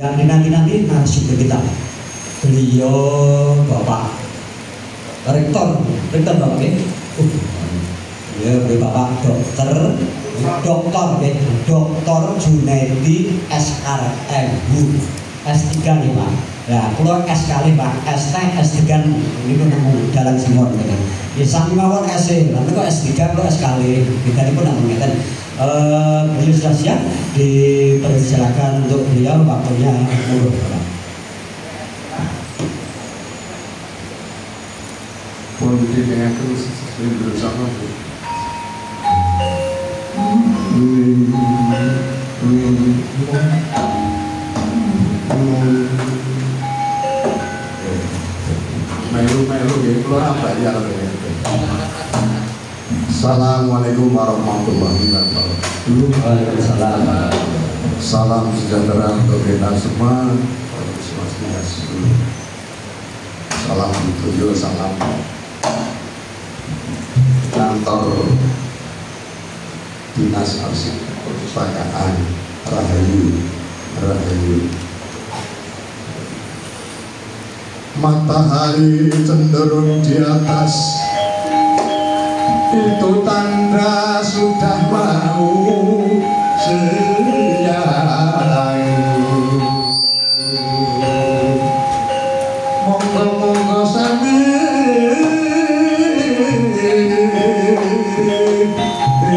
Yang dinanti-nanti narasumber kita, beliau Bapak Rektor Bapak ya, Bapak Dokter Junaidi SRMU S3 nih Pak. Ya, kalau S kali Pak, S S3 ini pun nemu dalam semua gitu. Ya sami mawon S, nanti kok S3 kalau S kali kita ini pun nemu gitu. Beliau sudah siap, dipersilakan untuk beliau waktunya mulai Pak. Mohon didengarkan sesuai bersama. Melu ya, keluar apa ya? Assalamualaikum warahmatullahi wabarakatuh. Waalaikumsalam. Salam sejahtera untuk kita semua. Salam tujuh, salam kantor Dinas Arsip Perpustakaan Rahayu. Matahari cenderung di atas, itu tanda sudah mau siang. Monggo sambil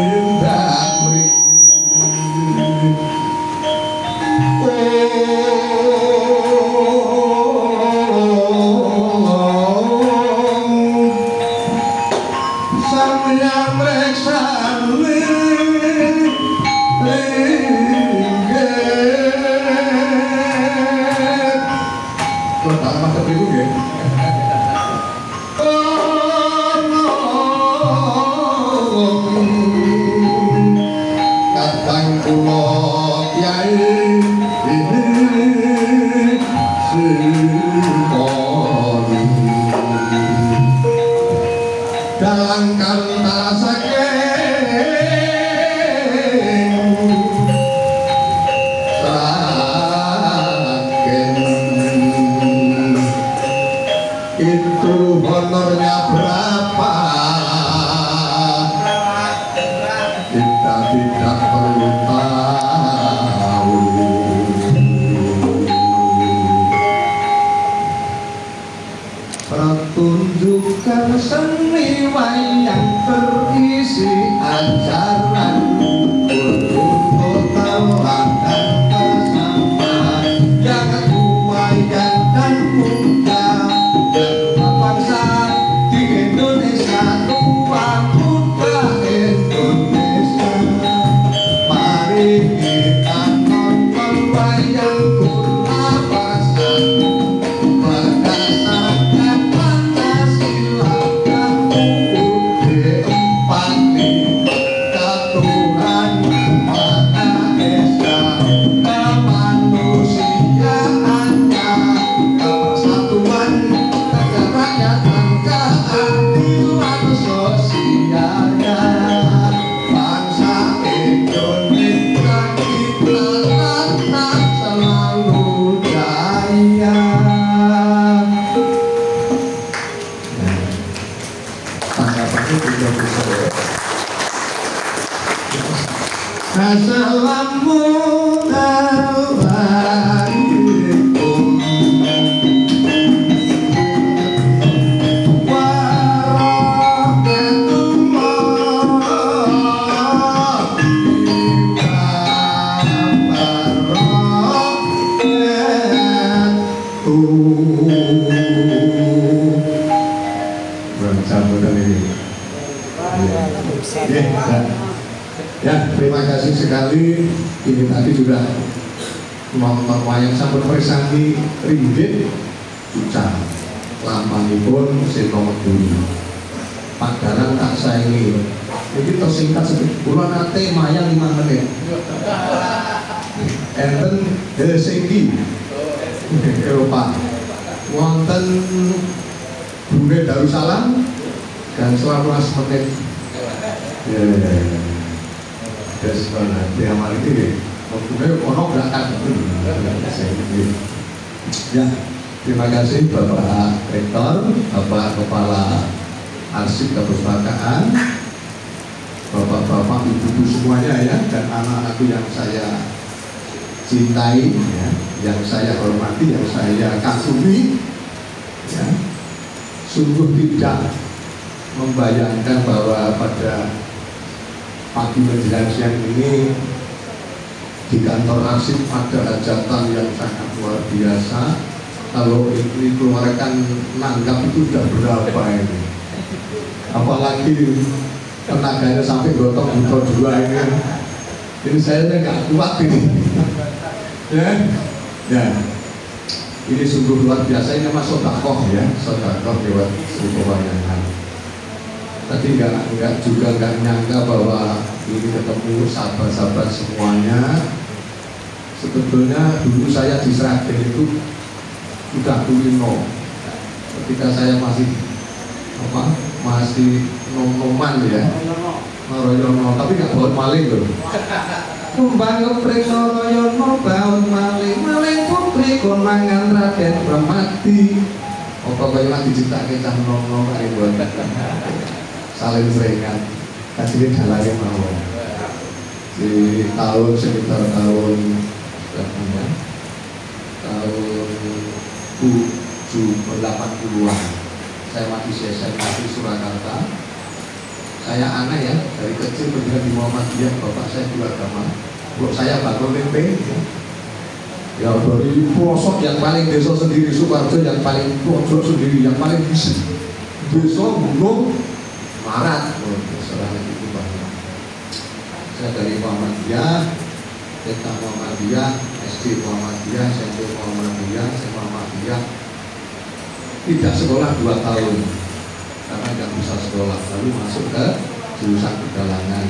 tindak seni wayang terisi ajaran untuk tawanan kesamaan jangan wayang dan muda dan bangsa di Indonesia tua muda Indonesia. Mari kita nonton wayang kula pasang ya, terima kasih sekali. Ini tadi sudah nonton wayang sampun persani ringgit ucap lampahipun Seno Meduri Pak Dalang tak saingi ini tersingkat sedikit bulan nate mayang 5 menit enten Helsinki Eropa wonten Brunei Darussalam dan 11 menit ya. Terus nanti amal itu Kemudian ono belakang. Ya, terima kasih Bapak Rektor, Bapak Kepala Arsip Kepustakaan, Bapak-bapak, ibu-ibu semuanya ya, dan anak-anakku yang saya cintai, ya, yang saya hormati, yang saya kagumi, ya. Sungguh tidak membayangkan bahwa pada pagi menjelang siang ini di kantor arsip ada hajatan yang sangat luar biasa. Kalau ini keluarkan nanggap itu sudah berapa ini, apalagi tenaganya sampai gotong dua ini saya nggak kuat ini. Ya, ini sungguh luar biasa. Ini mas sodakoh ya, sodakoh lewat Sri Pewayangan. Tadi nggak nyangka bahwa ini ketemu sahabat-sahabat semuanya. Sebetulnya dulu saya di Sragen itu sudah kulino. Ketika saya masih nom-noman ya, Noroyono, tapi nggak bawa maling loh. Kumbang ngeprik Noroyono bawa maling, maling putri konangan Raden Bramati. Apa kaya diciptakan cah nom-nom ae buat saling seringan. Kasih dalane mawon. Di tahun sekitar tahun 80-an saya masih SMA di Surakarta. Saya aneh ya, dari kecil pendidikan di Muhammadiyah, bapak saya juga agama. Kalau saya bangun tempe ya dari pelosok yang paling desa sendiri, Sukarjo yang paling pojok sendiri, yang paling bisa desa Gunung Marat, serahnya itu banyak. Saya dari Muhammadiyah, TK Muhammadiyah, SD Muhammadiyah, SMP Muhammadiyah, SMA Muhammadiyah. Tidak sekolah 2 tahun karena nggak bisa sekolah, lalu masuk ke jurusan pedalangan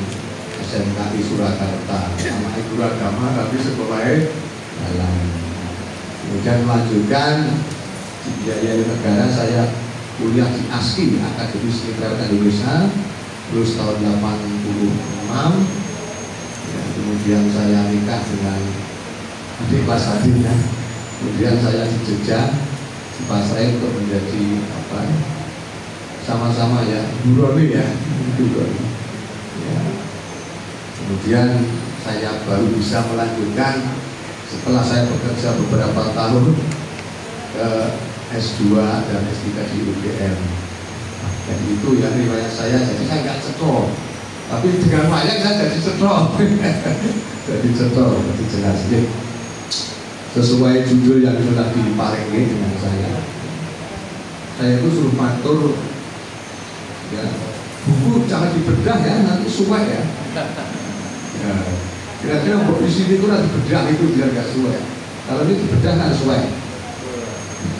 SMKI Surakarta, sama guru agama tapi sekolahnya dalang. Kemudian melanjutkan dibiayai negara, saya kuliah di ASKI, Akademi Seni Kerawitan Indonesia, terus tahun 86. Ya, kemudian saya nikah dengan adik kelas adik ya. Kemudian saya di Jogja dipasrai untuk menjadi apa? Sama-sama ya, buroni ya, buroni. Ya. Kemudian saya baru bisa melanjutkan setelah saya bekerja beberapa tahun ke S2 dan S3 di UGM. Dan itu ya riwayat saya, jadi saya nggak cetok, tapi dengan wayang saya jadi cetok. Jadi cetok, jadi jelas ya. Sesuai judul yang sudah diparingi dengan saya itu suruh matur ya, buku jangan dibedah ya, nanti suwe ya. Ya, kira-kira untuk di sini itu nanti bedah itu biar nggak suwe. Kalau ini dibedah nggak suwe,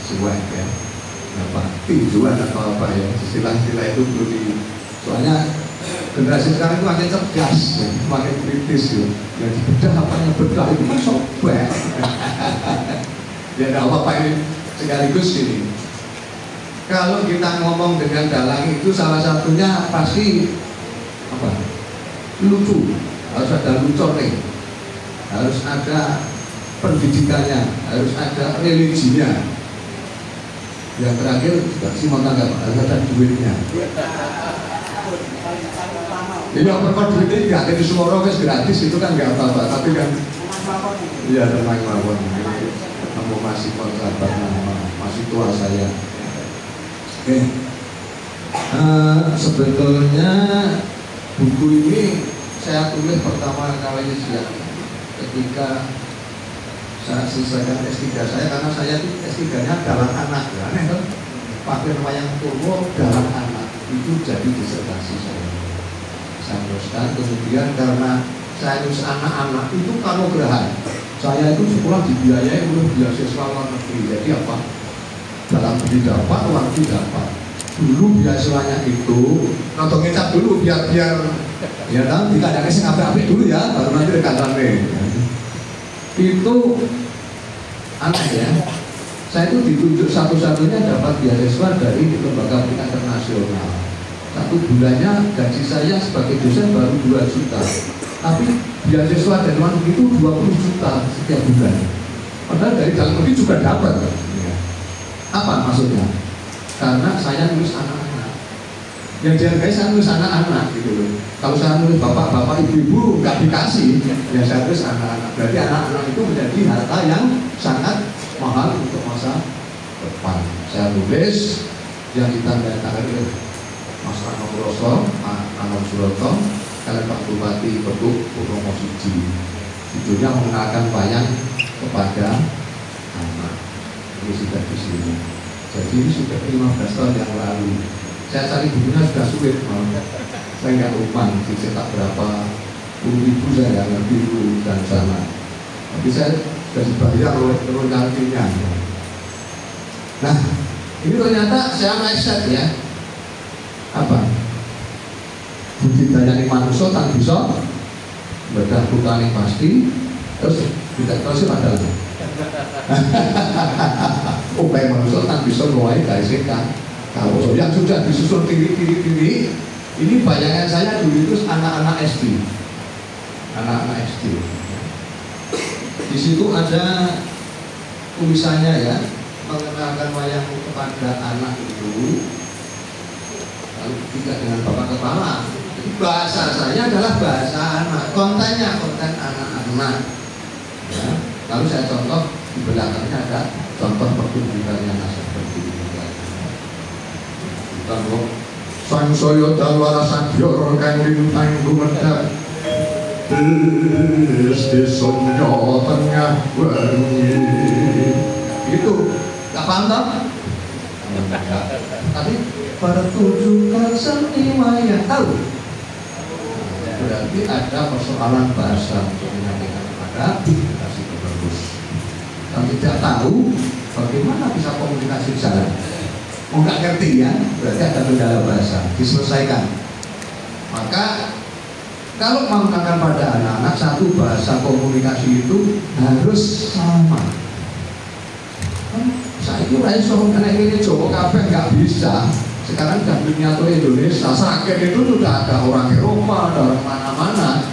suwe ya. Apa tinjuan atau apa ya, istilah-istilah itu perlu di. Soalnya generasi sekarang itu makin cerdas, ya, makin kritis ya. Yang dibedah apa yang bedah itu kan sobek. Ya nggak apa-apa, ini sekaligus ini. Kalau kita ngomong dengan dalang itu salah satunya pasti apa? Lucu, harus ada lucornya, harus ada pendidikannya, harus ada religinya. Yang terakhir juga sih mau tangga, harus ada duitnya. Iya, perkara duitnya nggak ada suara wes gratis itu kan nggak apa-apa, tapi kan iya tenang mawon. Kamu masih kontrakan, masih tua saya. Oke, sebetulnya buku ini saya tulis pertama kali ketika saya selesaikan S3 saya, karena saya itu S3-nya dalang anak ya, aneh kan? Pakai wayang Purwo dalang anak itu jadi disertasi saya. Saya teruskan, kemudian karena saya nulis anak-anak itu kanugrahan. Saya itu sekolah dibiayai oleh beasiswa luar negeri. Jadi apa? Dalam beli dapat, uang dapat. Dulu beasiswanya itu nonton ngecap dulu biar ya kan tidak ada kesing apik dulu ya, baru nanti dekatane. Itu aneh ya. Saya itu ditunjuk satu-satunya dapat beasiswa dari lembaga pendidikan internasional. 1 bulannya gaji saya sebagai dosen baru 2 juta. Tapi beasiswa dari luar negeri itu 20 juta setiap bulan. Padahal dari dalam negeri juga dapat. Apa maksudnya? Karena saya nulis anak-anak. Yang dihargai saya nulis anak-anak gitu loh. Kalau saya nulis bapak-bapak, ibu-ibu nggak dikasih, ya saya tulis anak-anak. Berarti anak-anak itu menjadi harta yang sangat mahal untuk masa depan. Saya nulis yang ditandai-tandai oleh Mas Rano Puroso, Anom Suroto, kalian Pak Bupati Betuk Purnomo Siji. Judulnya mengenalkan wayang kepada anak. Ini sudah di sini. Jadi ini sudah 15 tahun yang lalu. Saya cari bukunya sudah sulit, saya nggak lupa dicetak berapa puluh ribu, saya nggak ngerti dulu dan sana. Tapi saya sudah dibayar oleh pengantinnya. Nah, ini ternyata saya mindset ya. Apa? Budidaya manusia tak bisa bedah bukan yang pasti, terus tidak terus padahal. Upaya manusia tak bisa mulai dari sekarang. Kalau yang sudah disusun tiri-tiri, ini bayangan saya dulu itu anak-anak SD, anak-anak SD. Di situ ada tulisannya ya, mengenalkan wayang kepada anak itu, lalu tidak dengan bapak kepala. Bahasa saya adalah bahasa anak, kontennya konten anak-anak. Ya. Lalu saya contoh di belakangnya ada contoh pertunjukan yang seperti ini. Sang soyo dalwara sadyor kang lintang gumedhak desonyo tengah wengi. Itu gak paham toh? Tapi pertunjukan seni wayang tahu. Berarti ada persoalan bahasa untuk menyampaikan kepada generasi penerus. Kalau tidak tahu bagaimana bisa komunikasi jalan. Mau nggak ngerti ya, berarti ada kendala bahasa, diselesaikan. Maka kalau mau menggunakan pada anak-anak, satu bahasa komunikasi itu harus sama. Saya itu raih soal karena ini Jawa kabeh nggak bisa. Sekarang dunia tuh Indonesia, sakit itu sudah ada orang Eropa, ada orang mana-mana.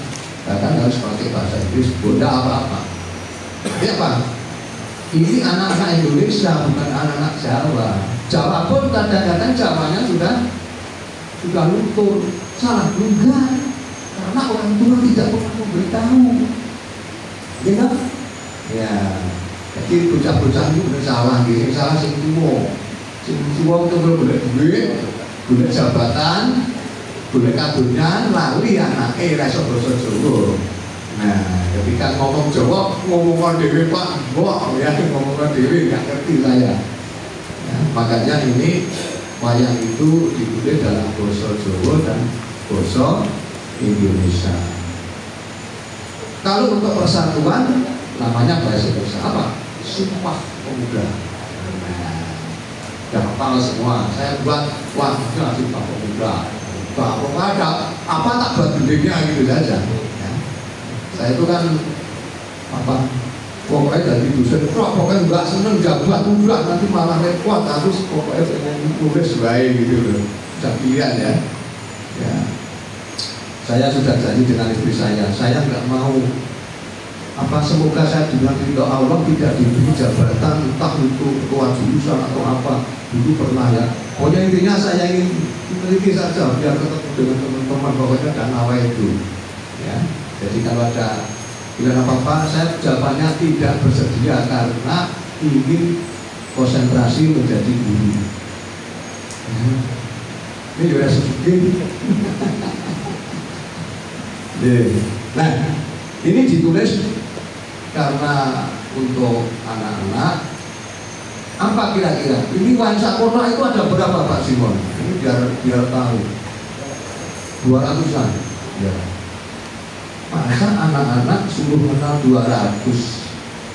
Bahkan harus pakai bahasa Inggris, bunda apa-apa. Jadi apa? Ini anak-anak Indonesia, bukan anak-anak Jawa. Jawa pun kadang-kadang Jawanya sudah luntur. Salah juga, karena orang tua tidak pernah memberitahu. Gitu? Ya, jadi bocah-bocah itu benar salah, gitu. Salah sing tua. Sing tua itu boleh duit, boleh jabatan, boleh kadunnya, lali anaknya rasa basa Jawa. Nah, ketika ngomong Jawa, ngomongan dewe Pak, wah ya ngomongan dewe nggak ngerti saya. Ya, makanya ini wayang itu ditulis dalam basa Jawa dan basa Indonesia. Kalau untuk persatuan namanya bahasa apa? Sumpah Pemuda. Nah, gampang semua. Saya buat wah Sumpah Pemuda. Bahwa ada apa tak buat gendengnya gitu saja. Saya itu kan apa pokoknya dari dosen pokoknya nggak seneng jabat udah nanti malah repot harus pokoknya pengen nulis baik gitu loh. Sudah pilihan ya. Ya saya sudah janji dengan istri saya nggak mau apa semoga saya dengan ridho Allah tidak diberi jabatan entah itu ketua jurusan atau apa dulu pernah ya. Pokoknya intinya saya ingin memiliki saja biar ketemu dengan teman-teman pokoknya dan awal itu ya. Jadi kalau ada pilihan apa-apa, saya jawabannya tidak bersedia karena ingin konsentrasi menjadi guru. Ini juga sedikit. Nah, ini ditulis karena untuk anak-anak. Apa kira-kira? Ini wayang Sakona itu ada berapa Pak Simon? Ini biar tahu. 200-an. Ya. Masa anak-anak suruh kenal 200?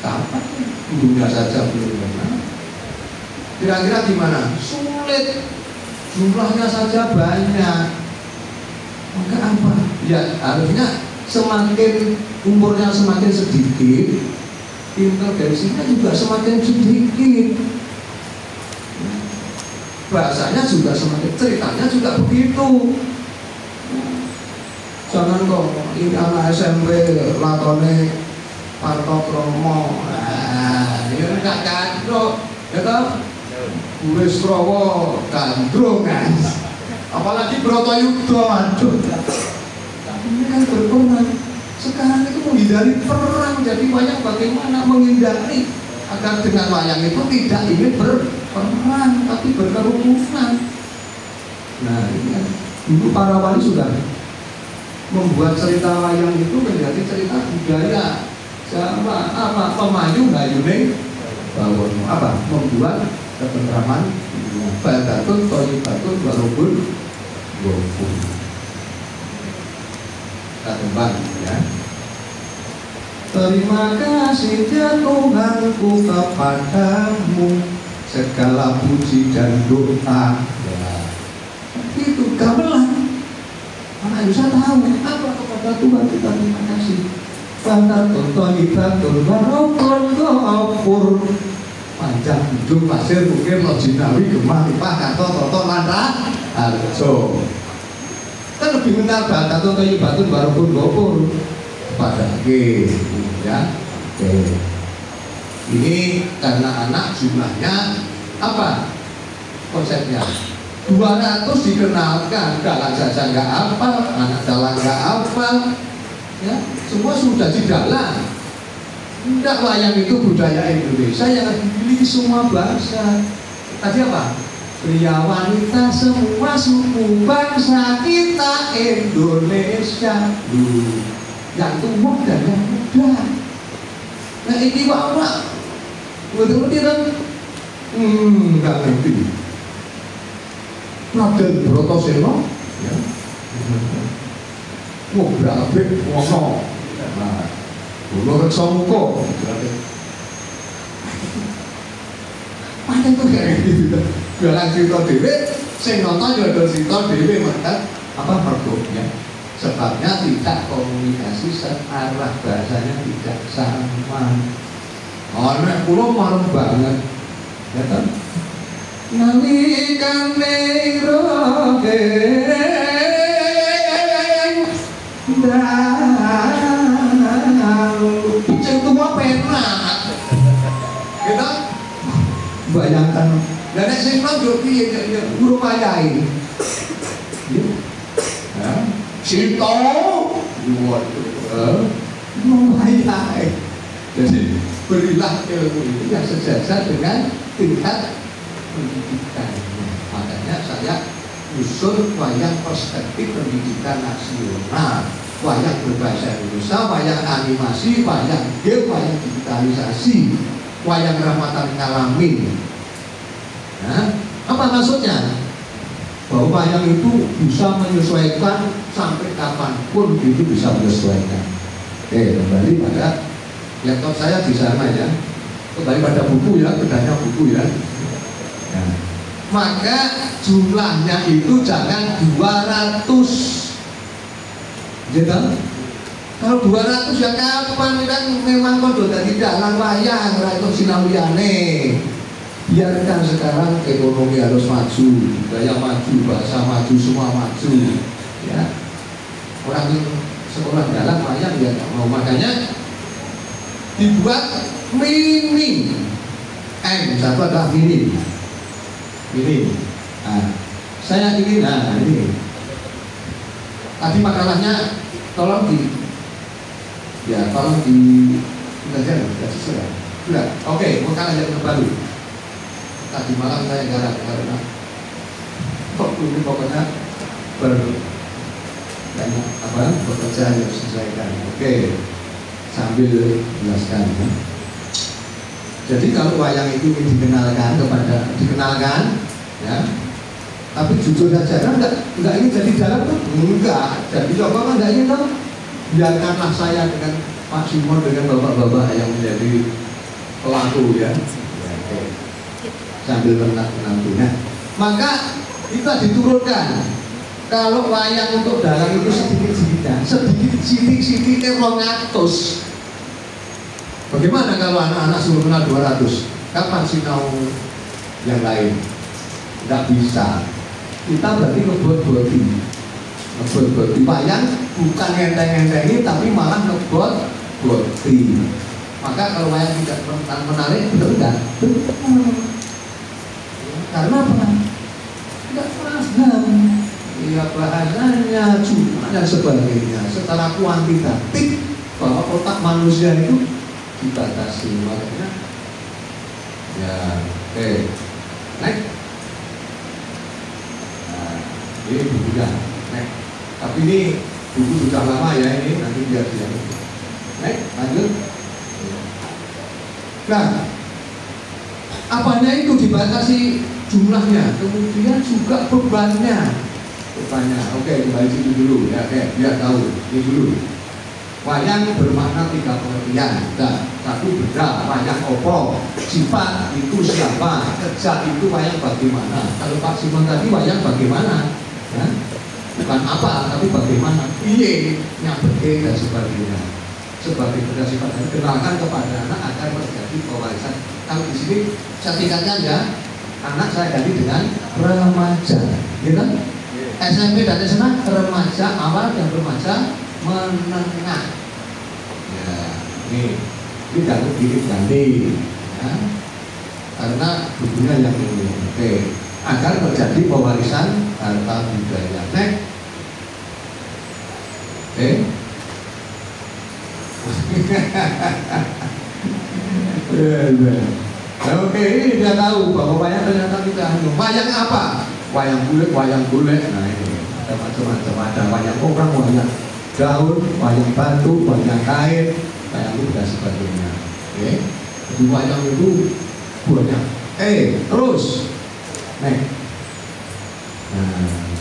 Kapan gurunya saja belum kenal? Kira-kira gimana? Sulit. Jumlahnya saja banyak. Maka apa? Ya harusnya semakin umurnya semakin sedikit, intervensinya juga semakin sedikit. Bahasanya juga semakin, ceritanya juga begitu. Jangan kok ini anak SMP lakone Parto Kromo. Nah, ini gak kandok, ya toh? Buris Krowo gandrung kan. Apalagi Brotoyudo, aduh. Ini kan berperan. Sekarang itu menghindari perang, jadi wayang bagaimana menghindari agar dengan wayang itu tidak ingin berperang, tapi berkerukunan. Nah, ini kan dulu para wali sudah membuat cerita wayang itu menjadi cerita budaya. Sama apa pemayu hayune bawono apa membuat ketentraman badatun thayyibatun warubun wafun katembang ya. Terima kasih ya Tuhanku kepadamu, segala puji dan doa ya. Itu gamelan anak bisa tahu apa kepada Tuhan kita terima kasih. Badatun thayyibatun warubun wafur panjang hidup pasir mungkin lo jinawi gemah lipah kanto toto lantra harjo kan lebih kenal badatun thayyibatun warubun wafur pada ya. Oke. Ini karena anak jumlahnya apa konsepnya 200 dikenalkan, dalang saja nggak hafal, anak dalang nggak hafal ya, semua sudah di dalam. Tidak, wayang itu budaya Indonesia yang dimiliki semua bangsa. Tadi apa? Pria wanita semua suku bangsa kita Indonesia. Yang tua dan yang muda. Nah ini wawa. Betul-betul kan? Nggak ngerti. Raden Brotoseno, ya. Berabrik wono. Nah, Bono Reksamuka. Pancen tuh kayak gitu. Galang cerita dhewe, sing nonton ya do cerita dhewe mangkat apa mergoknya. Sebabnya tidak komunikasi searah, bahasanya tidak sama. Nek kula marem banget. Ya kan? Nalikane roge ceng tua penak gitu bayangkan dan nek sing nonton piye ya guru mayai ya Sinto waduh mayai jadi berilah ilmu itu yang sejajar dengan tingkat pendidikan. Makanya saya usul wayang perspektif pendidikan nasional, wayang berbahasa Indonesia, wayang animasi, wayang game, wayang digitalisasi, wayang rahmatan ngalamin. Nah, apa maksudnya? Bahwa wayang itu bisa menyesuaikan sampai kapanpun itu bisa menyesuaikan. Oke, kembali pada laptop saya di sana ya. Kembali pada buku ya, bedanya buku ya. Nah, maka jumlahnya itu jangan 200 gitu. Kalau 200 ya kapan kan memang kodoh dari dalang wayang itu sinawiyane. Biarkan sekarang ekonomi harus maju, budaya maju, bahasa maju, semua maju ya. Orang yang sekolah dalang wayang ya nggak mau, makanya dibuat mini satu adalah mini. Nah, saya ingin, ini tadi makalahnya tolong belajar sudah. Oke, makalah yang terbaru. Tadi malam saya garap karena ini pokoknya bekerja harus diselesaikan. Oke, sambil jelaskan ya. Jadi kalau wayang itu dikenalkan ya, tapi jujur saja kan enggak ingin jadi dalang tuh enggak, jadi coba kan enggak ingin tahu. Biarkanlah saya dengan Pak Simon dengan bapak-bapak yang menjadi pelaku ya. Oke. Sambil menantunya. Maka kita diturunkan. Kalau wayang untuk dalang itu sedikit 200. Bagaimana kalau anak-anak suruh kenal 200? Kapan sinau yang lain? Tidak bisa. Kita berarti ngebuat body. ngebot-boti wayang bukan ngenteng-ngentengi tapi malah ngebot-boti. Maka kalau wayang tidak menarik, betul enggak? Karena apa? Tidak paham. Ya bahasanya cuma dan sebagainya. Secara kuantitatif bahwa otak manusia itu dibatasi, makanya ya oke. Next. Nah, ini bukunya. Next. Tapi ini buku sudah lama ya, ini nanti biar dia. Next, lanjut. Nah, apanya itu dibatasi jumlahnya, kemudian juga bebannya. Oke, kembali situ dulu ya, oke, biar tahu. Ini dulu. Wayang bermakna 3 pengertian. Nah, satu benda, wayang opo, sifat itu siapa, kerja itu wayang bagaimana. Kalau Pak Simon tadi wayang bagaimana, ya? Bukan apa, tapi bagaimana. Iye, nyabeke dan sebagainya. Sebagai benda sifat dan kenalkan kepada anak agar terjadi pewarisan. Kalau di sini saya tingkatkan ya, anak saya ganti dengan remaja, gitu. SMP dan SMA remaja awal dan remaja menengah. Ya, ini ganti, ya. Karena bukunya yang ini. Oke, agar terjadi pewarisan harta budaya. Next. Oke, ini dia tahu bahwa wayang ternyata tidak hanya wayang apa? Wayang kulit, nah ini ada macam-macam, ada wayang orang, wayang daun, wayang batu, wayang kain, wayang kulit dan sebagainya. Oke, jadi wayang itu banyak. Terus, nah,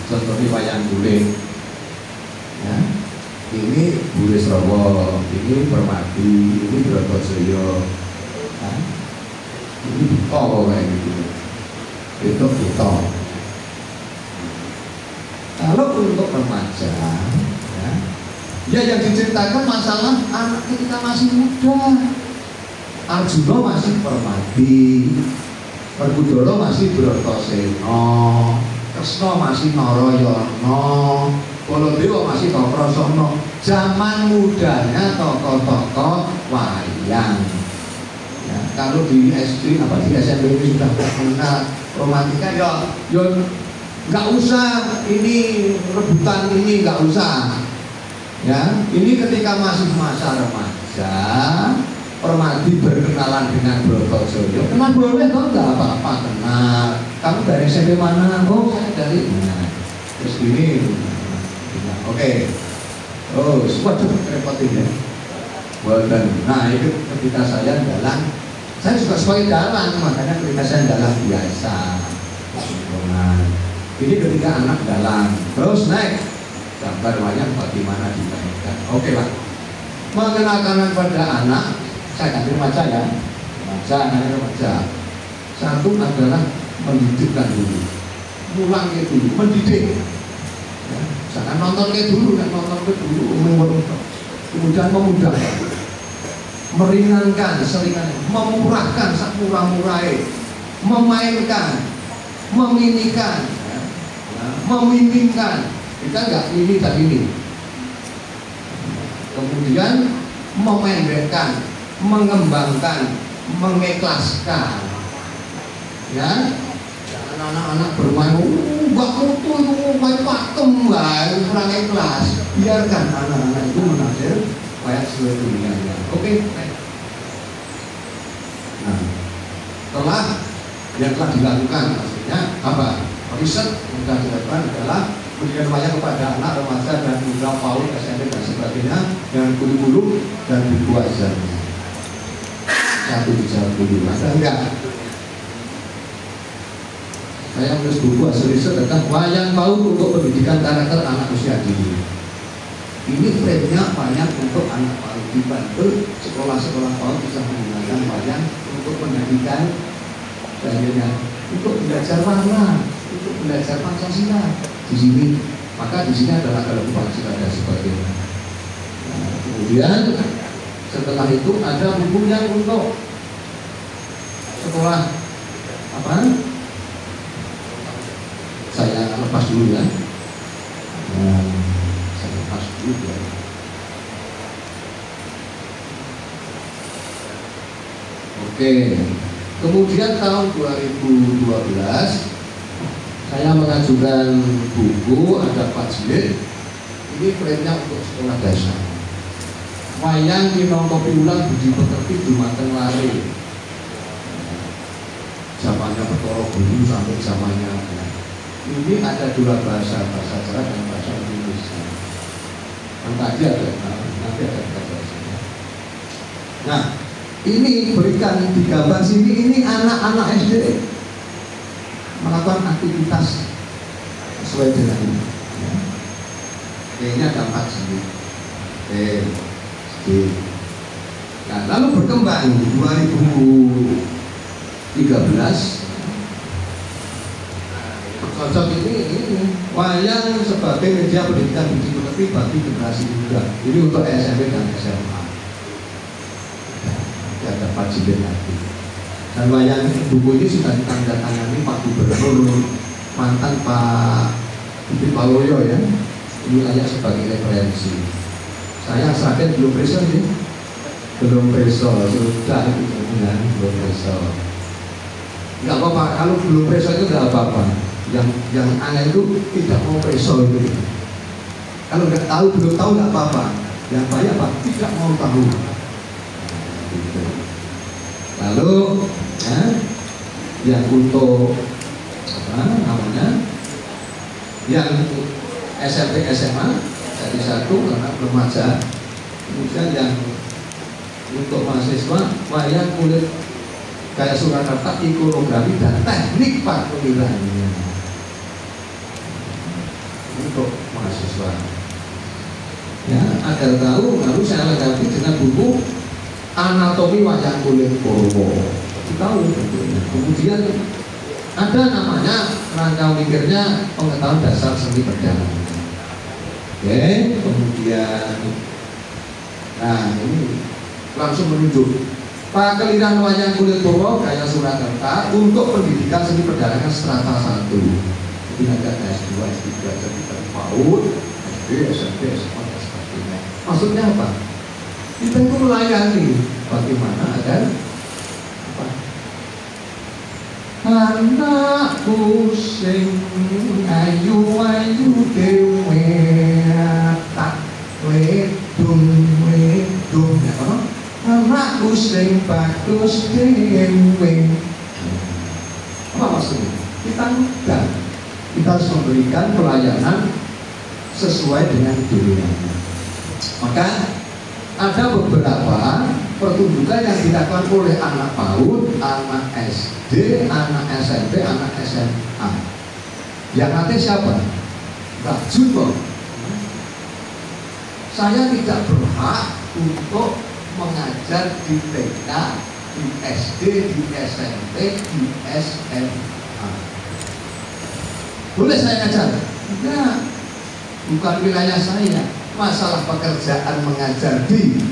contohnya wayang kulit, ya, ini Burisrawa, ini Permati, ini Brotojoyo, nah, ini Buto kayak gitu, itu Buto. Kalau untuk remaja, ya yang diceritakan masalah anak ketika masih muda. Arjuna masih Permati, Werkudara masih Bratasena, Kresna masih Narayana, Baladewa masih Kakrasana. Zaman mudanya tokoh-tokoh wayang. Ya, kalau di SD apa di SMP ini sudah mengenal romantika, ya nggak usah ini rebutan ini, nggak usah ya. Ini ketika masih masa remaja, Permati berkenalan dengan Brotojoyo. Kenal boleh toh, nggak apa-apa, kenal. Kamu dari SMP mana? Oh, saya dari terus ini. Oke. Terus waduh repotin ya. Nah itu ketika saya dalang, saya juga sebagai dalang, makanya ketika saya dalang biasa. Ini ketika anak dalang, terus naik gambar wayang bagaimana dimainkan. Oke lah, mengenalkan pada anak, saya ganti remaja ya, remaja. Satu adalah mendidikkan dulu, mulangnya dulu, mendidik. Ya, jangan nonton ke dulu, kemudian memudahkan, meringankan, memurahkan, murah-murahnya, memainkan, meminikan. Memimpinkan, kita nggak ini dan ini. Kemudian memendekkan, mengembangkan, mengikhlaskan. Ya, jangan anak-anak bermain, mbak mutu itu main pakem lah, kurang ikhlas. Biarkan anak-anak itu menafsir kayak seluruh dunianya. Oke. Nah, setelah yang telah dilakukan, maksudnya apa? Riset yang sudah dilakukan adalah memberikan wayang kepada anak, remaja, dan muda, PAUD, SMP dan sebagainya dengan kurikulum dan buku ajarnya. Satu dijawab dulu, ada enggak? Saya menulis buku hasil riset tentang wayang PAUD untuk pendidikan karakter anak usia dini. Ini frame-nya wayang untuk anak PAUD. Di Bantul, sekolah-sekolah PAUD bisa menggunakan wayang untuk pendidikan bayinya, untuk belajar warna, untuk belajar Pancasila di sini. Maka di sini adalah kalau Pancasila dan sebagainya. Nah, kemudian setelah itu ada buku yang untuk sekolah apa? Saya lepas dulu ya. Nah, Oke, kemudian tahun 2012 saya mengajukan buku, ada 4 jilid. Ini printnya untuk sekolah dasar. Wayang minangka piwulang budi pekerti dumateng lare. Zamannya Bathara Guru sampai zamannya ini ada 2 bahasa Jawa dan bahasa Indonesia. Nanti ada bahasanya. Nah, ini berikan di gambar sini, ini anak-anak SD melakukan aktivitas sesuai dengan ini. Ini ada 4 sini. Nah, lalu berkembang 2013 cocok ini wayang sebagai media pendidikan budi pekerti bagi generasi muda. Ini untuk SMP dan SMA. Ada 4 jilid lagi. Dan wayang buku ini sudah ditandatangani Pak Gubernur mantan Pak Budi Waluyo ya. Ini layak sebagai referensi. Saya serahkan belum preso ini, belum preso sudah ya, belum preso. Nggak apa-apa kalau belum preso itu nggak apa-apa. Yang aneh itu tidak mau preso itu. Kalau nggak tahu belum tahu nggak apa-apa. Yang banyak apa? Tidak mau tahu. Lalu ya, yang untuk apa namanya, yang SMP SMA jadi 1 karena remaja. Kemudian yang untuk mahasiswa wayang kulit gaya Surakarta, ikonografi dan teknik pakulirannya. Untuk mahasiswa ya, agar tahu harus saya lengkapi dengan buku Anatomi Wayang Kulit Purwo. Tahu tentunya. Kemudian ada namanya rangka mikirnya pengetahuan dasar seni perjalanan. Oke, kemudian nah ini langsung menunjuk Pakeliran Wayang Kulit Purwo gaya Surakarta untuk pendidikan seni perjalanan strata 1. Jadi ada S2, S3, sertifikat PAUD, SD, SMP, SMA, dan sebagainya. Maksudnya apa? Kita itu melayani bagaimana agar apa? Anakku sing ayu-ayu dewe tak wedung ya apa? Anakku sing bagus dewe. Apa maksudnya? Kita mudah. Kita harus memberikan pelayanan sesuai dengan dirinya. Maka ada beberapa pertunjukan yang dilakukan oleh anak PAUD, anak SD, anak SMP, anak SMA. Yang nanti siapa? Mbak Junto. Saya tidak berhak untuk mengajar di TK, di SD, di SMP, di SMA. Boleh saya ngajar? Enggak, bukan wilayah saya. Masalah pekerjaan mengajar di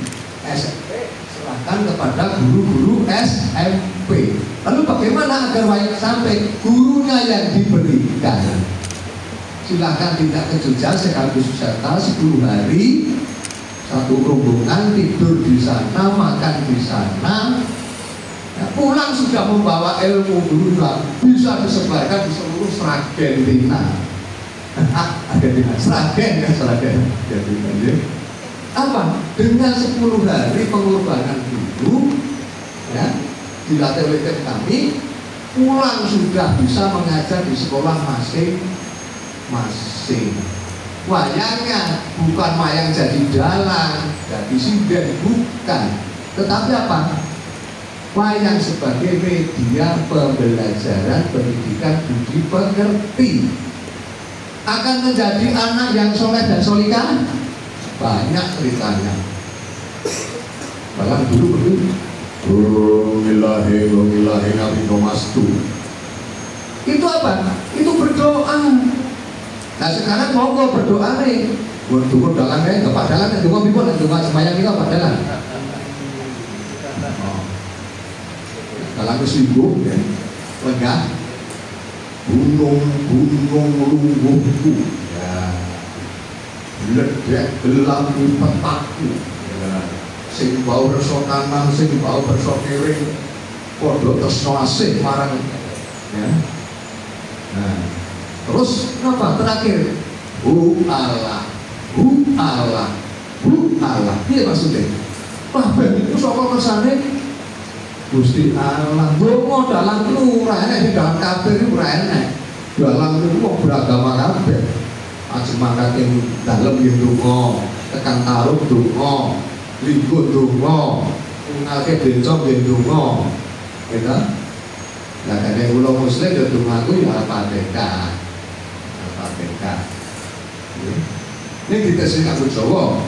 SMP serahkan kepada guru-guru SMP. Lalu bagaimana agar wayang sampai gurunya yang diberikan? Silahkan tidak ke Jogja sekaligus wisata 10 hari, 1 rombongan tidur di sana, makan di sana. Ya, pulang sudah membawa ilmu dulu bisa disebarkan di seluruh Argentina. Argentina, Sragen kan Sragen. Apa? Dengan 10 hari pengorbanan dulu, ya, dilatih oleh kami, pulang sudah bisa mengajar di sekolah masing-masing. Wayangnya bukan wayang jadi dalang, jadi sinden, bukan. Tetapi apa? Wayang sebagai media pembelajaran pendidikan budi pekerti akan menjadi anak yang soleh dan solihah. Banyak ceritanya. Bahkan dulu begitu. Bismillahirrahmanirrahim Nabi Nomastu. Itu apa? Itu berdoa. Nah sekarang mau berdoa nih. Berdoa dalam nih, kepadalan dan doa bibon dan doa semayang kita padalan. Dalam kesinggung ya, lega, gunung lungguhku ya, ledek gelam di petaku sing bau rasa kanan sing bau rasa kiri padha tresno asih marang ya. Nah, terus apa terakhir? Allah, Allah, Allah. Piye maksudnya? Wah, ben iku saka kersane Gusti Allah. Donga dalam itu ora enek di dalam kafir iku ora enek. Dalam itu wong beragama kabeh. Aja mangkate dalem yen donga, tekan taruh donga, lingkuh donga, ngalke bencong yen donga. Gitu. Lah kene kula muslim ya dongaku ya Al-Fatihah. Al-Fatihah. Ini kita sing nganggo Jawa.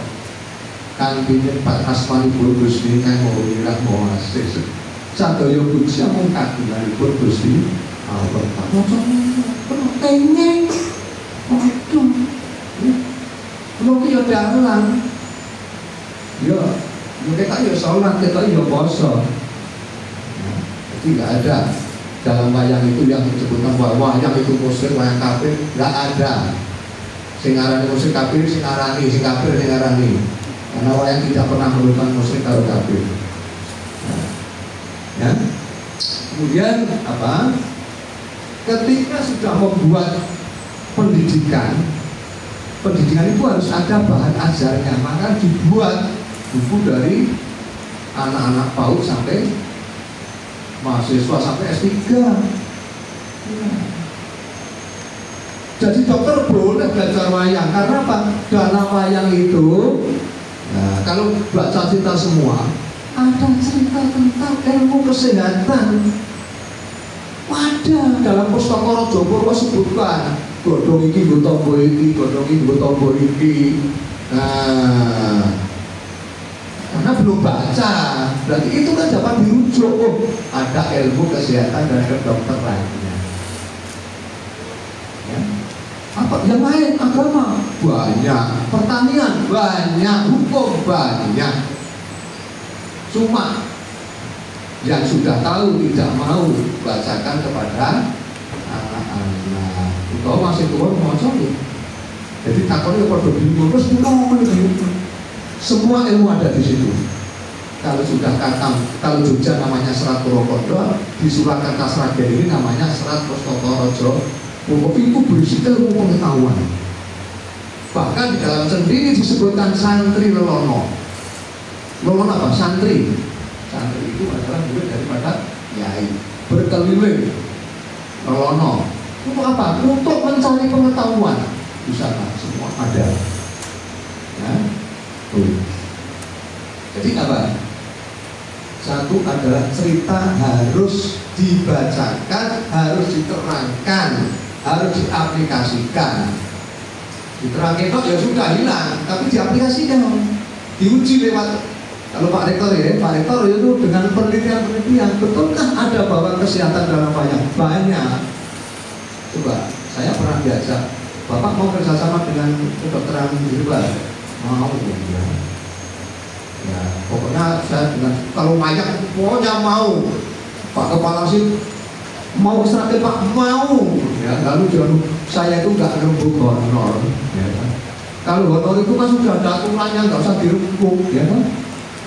Kanthi nyebat asmanipun Gusti kang Maha Wirah Maha Asih. Sadaya puji mung kagunganipun Gusti Allah. Kene. Waduh. Kulo ki yo dalang. Yo, kita yo salat, kita yo puasa. Jadi nggak ada dalam wayang itu yang disebutkan bahwa wayang itu musyrik, wayang kafir, nggak ada. Sing arani musyrik kafir, sing arani sing kafir, sing arani. Karena wayang tidak pernah merupakan musyrik atau kafir. Nah, ya. Kemudian apa? Ketika sudah membuat pendidikan itu harus ada bahan ajarnya, maka dibuat buku dari anak-anak PAUD sampai mahasiswa sampai S3. Ya. Jadi dokter boleh belajar wayang karena apa? Dalam wayang itu, nah, kalau baca cerita semua, ada cerita tentang ilmu kesehatan. Ada dalam pustaka Raja Purwa sebutkan godhong iki nggo tombo iki, godhong iki nggo tombo iki. Nah, karena belum baca, berarti itu kan dapat dirujuk. Oh, ada ilmu kesehatan dan kedokterannya. Ya. Apa yang lain? Agama banyak, pertanian banyak, hukum banyak. Cuma yang sudah tahu tidak mau bacakan kepada anak-anak. Kalau masih tua mau coba. Jadi takutnya pada bingung terus semua ilmu ada di situ. Kalau sudah katam, kalau Jogja namanya Serat Purwokerto, di Surakarta Sragen ini namanya Serat Pustaka Raja Purwa. Itu berisi ilmu pengetahuan. Bahkan di dalam sendiri disebutkan santri lelono. Lelono apa? Santri. Santri itu adalah murid daripada kiai. Berkeliling lelono. Untuk apa? Untuk mencari pengetahuan. Di sana semua ada. Ya. Jadi apa? Satu adalah cerita harus dibacakan, harus diterangkan, harus diaplikasikan. Diterangkan ya sudah hilang, tapi diaplikasikan, diuji lewat. Kalau Pak Rektor ya, Pak Rektor itu dengan penelitian, betulkah ada bahwa kesehatan dalam wayang? Banyak. Coba, saya pernah diajak, Bapak mau kerjasama dengan kedokteran jiwa? Mau ya. Ya, pokoknya saya dengan kalau wayang pokoknya mau. Pak Kepala sih mau seragam Pak mau. Ya, lalu jangan saya itu nggak rembuk honor. Ya, kan? Kalau honor itu kan sudah ada aturannya, nggak usah dirembuk, ya kan?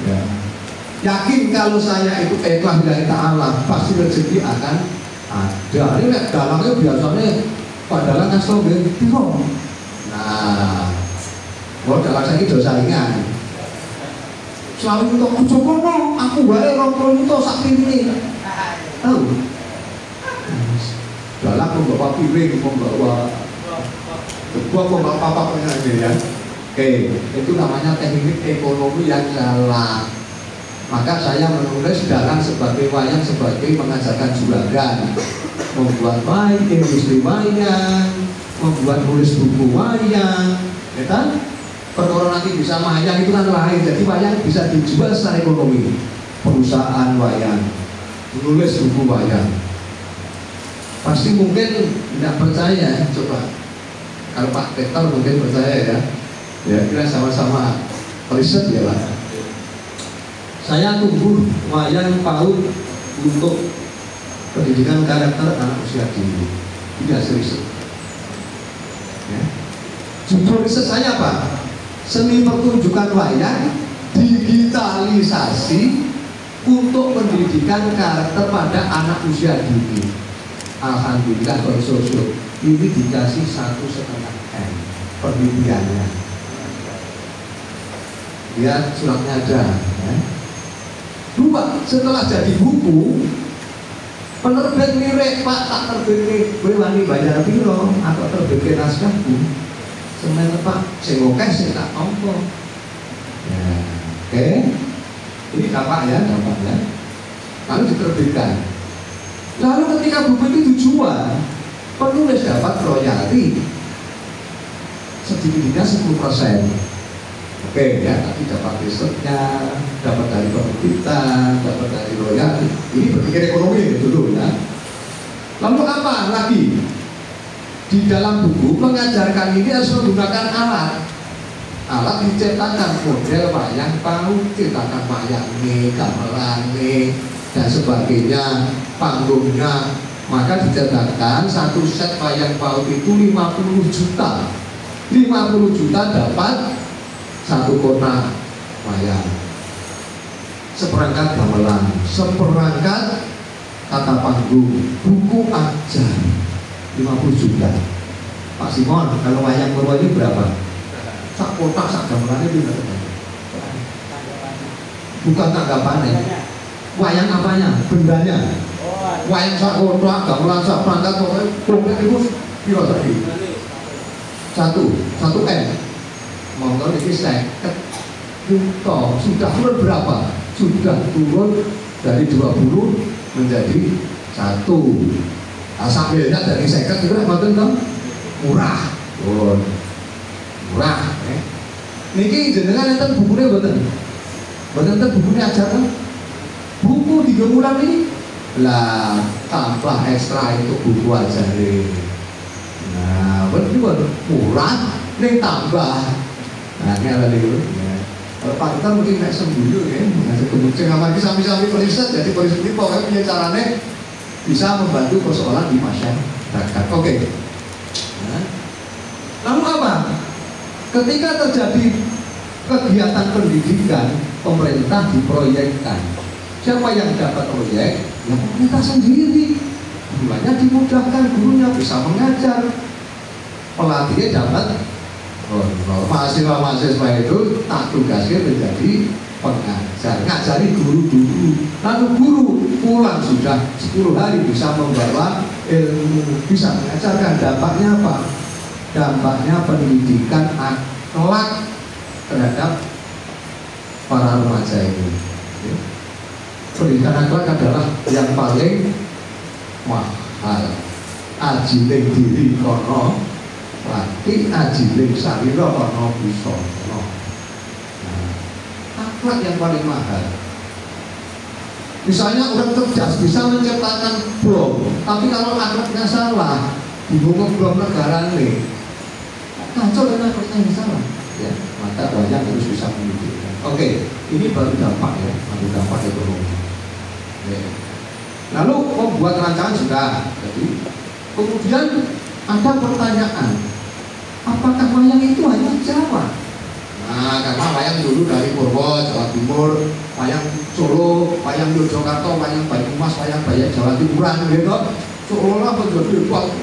Ya. Yakin kalau saya itu ikhlas dari Ta'ala, pasti rezeki akan ada. Ini dalangnya biasanya padahal kan so bingung. Nah, kalau dalang saya itu saingan. Selalu untuk coba aku baik rompol itu sak ini. Tahu? Dalang membawa piring, membawa apa ini ya. Oke, itu namanya teknik ekonomi yang salah. Maka saya menulis dalang sebagai wayang sebagai mengajarkan juragan, membuat wayang, industri wayang, membuat nulis buku wayang, ya kan? Perkara nanti bisa wayang itu kan lain. Jadi wayang bisa dijual secara ekonomi. Perusahaan wayang, menulis buku wayang. Pasti mungkin tidak percaya, coba. Kalau Pak Rektor mungkin percaya ya. Ya kita sama-sama riset ya lah. Saya tunggu wayang PAUD untuk pendidikan karakter anak usia dini. Tidak serius. Ya. Judul riset saya apa? seni pertunjukan wayang digitalisasi untuk pendidikan karakter pada anak usia dini. Alhamdulillah konsorsium ini dikasih 1,5 M penelitiannya. Lihat suratnya ada. Ya. 2, setelah jadi buku, penerbit mirip Pak tak terbit kowe wani bayar piro atau terbit naskahku. Semen Pak sing akeh sing tak tampa. Ya, oke. Ini dampaknya. Lalu diterbitkan. Lalu ketika buku itu dijual, penulis dapat royalti sedikitnya 10%. Oke ya, tadi dapat risetnya, dapat dari penerbitan, dapat dari royalti. Ini berpikir ekonomi dulu ya. Lalu apa lagi? Di dalam buku mengajarkan ini harus menggunakan alat. Alat diciptakan model wayang paut, cetakan wayang gamelan dan sebagainya, panggungnya. Maka dicetakkan satu set wayang paut itu 50 juta. 50 juta dapat satu kotak wayang, seperangkat gamelan, seperangkat tata panggung, buku ajar 50 juta. Pak Simon, kalau wayang Purwo ini berapa? Sak kotak sak gamelannya juga bukan tanggapannya. Wayang apanya? Bendanya. Wayang sak kotak, gamelan sak perangkat, pokoknya itu kira tadi. 1 M. Monggo ini saya sudah turun berapa? Sudah turun dari 20 menjadi 1. Nah, sambilnya dari 50 kira murah. Murah. Niki jenengan enten bukunya mboten? Mboten enten bukunya ajaran. Buku 3 bulan ini lah tambah ekstra itu buku ajaran. Nah, betul murah ning tambah. Nah, ini ada dulu. Kalau Pak Ketan mungkin naik sembunyi ya, mengajar kemudian lagi sambil-sambil periset, jadi periset ini pokoknya punya caranya bisa membantu persoalan di masyarakat. Oke. Nah, lalu apa? Ketika terjadi kegiatan pendidikan, pemerintah diproyekkan. Siapa yang dapat proyek? Ya pemerintah sendiri. Mulanya dimudahkan, gurunya bisa mengajar, pelatihnya dapat mahasiswa itu tak tugasnya menjadi pengajar, ngajari guru dulu. Lalu guru pulang sudah 10 hari bisa membawa ilmu, bisa mengajarkan. Dampaknya apa? Dampaknya pendidikan akhlak terhadap para remaja ini. Pendidikan akhlak adalah yang paling mahal. Ajiling diri kono laki ajiling sarira kono busana. Akhlak yang paling mahal. Misalnya orang cerdas bisa menciptakan bom, tapi kalau akhlaknya salah, dibungkuk bom negara nih, kacau dan akhlaknya yang salah. Ya, maka banyak harus bisa mendidikan. Oke, ini baru dampak ya, baru dampak ekonomi. Ya. Lalu membuat rancangan sudah. Jadi kemudian ada pertanyaan, apakah wayang itu hanya Jawa? Nah, karena wayang dulu dari Purwo, Jawa Timur, wayang Solo, wayang Yogyakarta, wayang Banyumas, wayang Bayak Jawa Timuran gitu. Seolah menjadi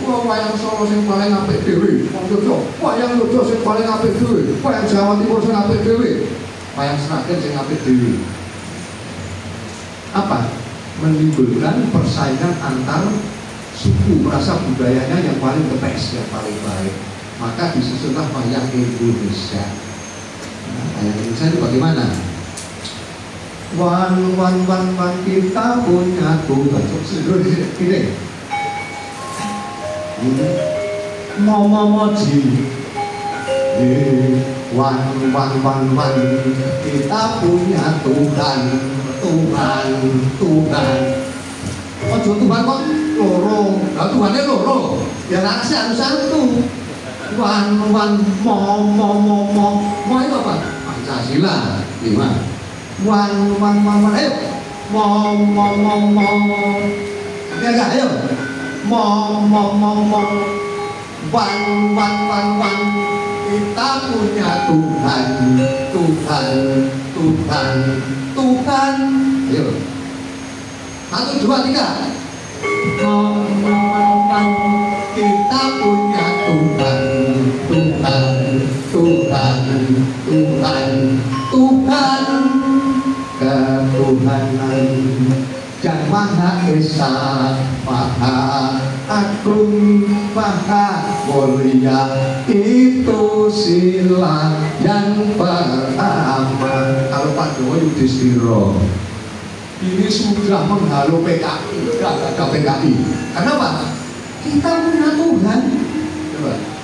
wayang Solo yang paling apik dhewe, wayang Yogyo yang paling apik dhewe, wayang Jawa Timur yang apik dhewe, wayang Sragen yang apik dhewe. Apa? Menimbulkan persaingan antar suku, merasa budayanya yang paling the best, yang paling baik. Maka disusunlah wayang Indonesia. Nah, wayang Indonesia itu bagaimana? Wan kita punya Tuhan. Ini moji. Wan kita punya Tuhan. Tuhan. Ojo Tuhan kok loro. Lah Tuhannya loro. Ya nasi harus satu. Wan mo itu apa? Pancasila. Gimana? Wan ayo. Mo. Ya enggak ayo. Mo. Wan. kita punya Tuhan, Tuhan, Tuhan, Tuhan. Ayo, 1, 2, 3. Kita punya Tuhan, Tuhan, Tuhan, Tuhan, Tuhan. Ketuhanan yang Maha Esa, Maha Agung, Maha Mulia, itu sila yang pertama. Kalau Pak Jokowi Yudhistira ini sudah menghalau PKI, sudah ada PKI. Kenapa? Kita punya Tuhan. Coba.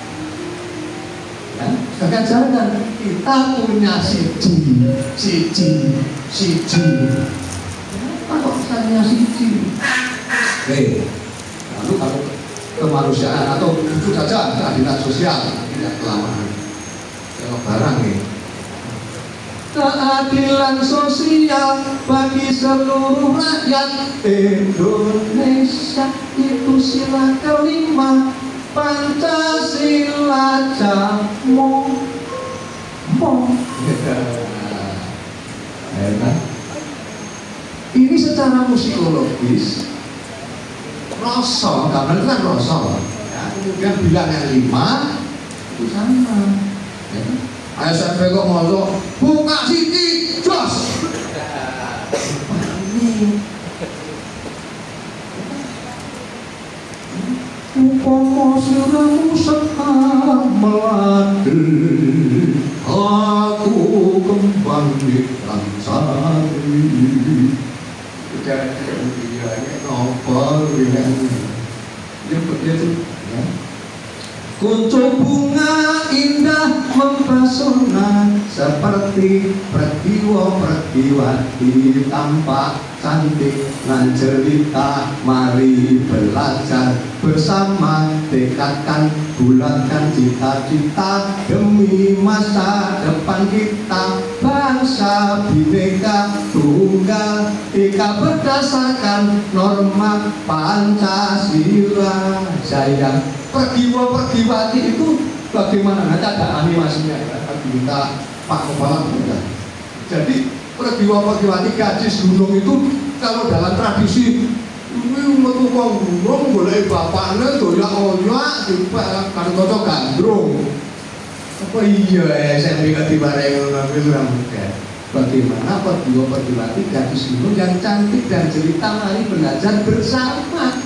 Ya, jangan kita punya siji. Kenapa kok misalnya siji? Oke. Lalu kalau kemanusiaan atau itu saja keadilan sosial tidak kelamaan. Kalau barang nih. Keadilan sosial bagi seluruh rakyat Indonesia itu sila kelima, Pancasila Jamo. Ini secara musikologis rasa, gambar itu kan rasa ya, kemudian bilang yang 5 itu sama ya. SMP kok ngomong buka siti jos umpama siramu sekar melati, aku kembang di sari. Jangan bilangnya novel bilang jemput dia tuh ya. Kuncup bunga indah mempesona seperti pertiwati tampak cantik nan cerita. Mari belajar bersama, tekadkan bulatkan cita-cita demi masa depan kita. Bangsa Bhinneka Tunggal Ika berdasarkan norma Pancasila. Saya pertiwati itu bagaimana? Nanti ada animasinya kita Pak Kepala Bunda. Jadi pertiwati gadis gunung itu kalau dalam tradisi ini metu wong gunung boleh bapaknya doyak-oyak juga kan cocok gandrung. Apa iya SMP ketibareng ngono kurang mungkin. Bagaimana pertiwati gadis gunung yang cantik dan cerita mari belajar bersama.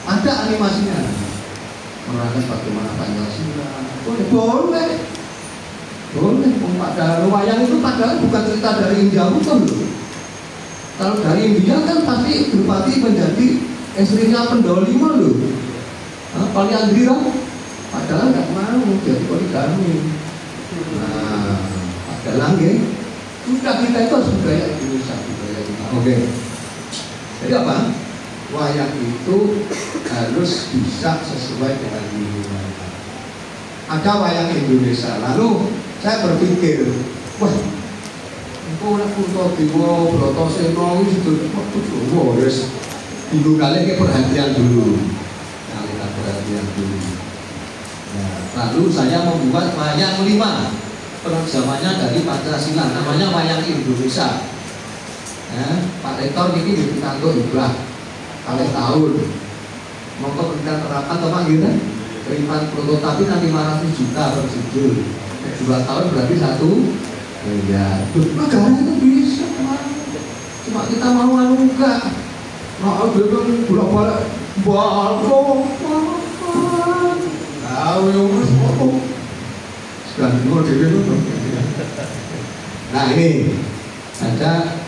Ada animasinya. Menerangkan bagaimana Pancasila. Boleh. Padahal wayang itu padahal bukan cerita dari India bukan loh. Kalau dari India kan pasti Drupadi menjadi istrinya Pendolima loh. Poliandrira padahal nggak mau jadi poligami. Nah, padahal sudah kita itu harus budaya Indonesia, budaya kita. Oke. Jadi apa? Wayang itu harus bisa sesuai dengan lingkungan. Ada wayang Indonesia. Lalu saya berpikir, wah, engkau nak Kunto Dewa, Bratasena itu Jawa, wes dulu kali ke perhatian dulu. Kalian perhatian dulu. Nah, lalu saya membuat wayang 5. Penerjemahannya dari Pancasila, namanya wayang Indonesia. Pak Rektor ini ditangguh ibrah kali tahun. Monggo kita terapkan teman gitu. Kiriman prototipe nanti 500 juta per judul. 2 tahun berarti 1 miliar. Negara itu bisa. Cuma kita mau enggak. Nah, itu bolak-balik balko. Tahu yang sekarang dulu dulu. Nah ini ada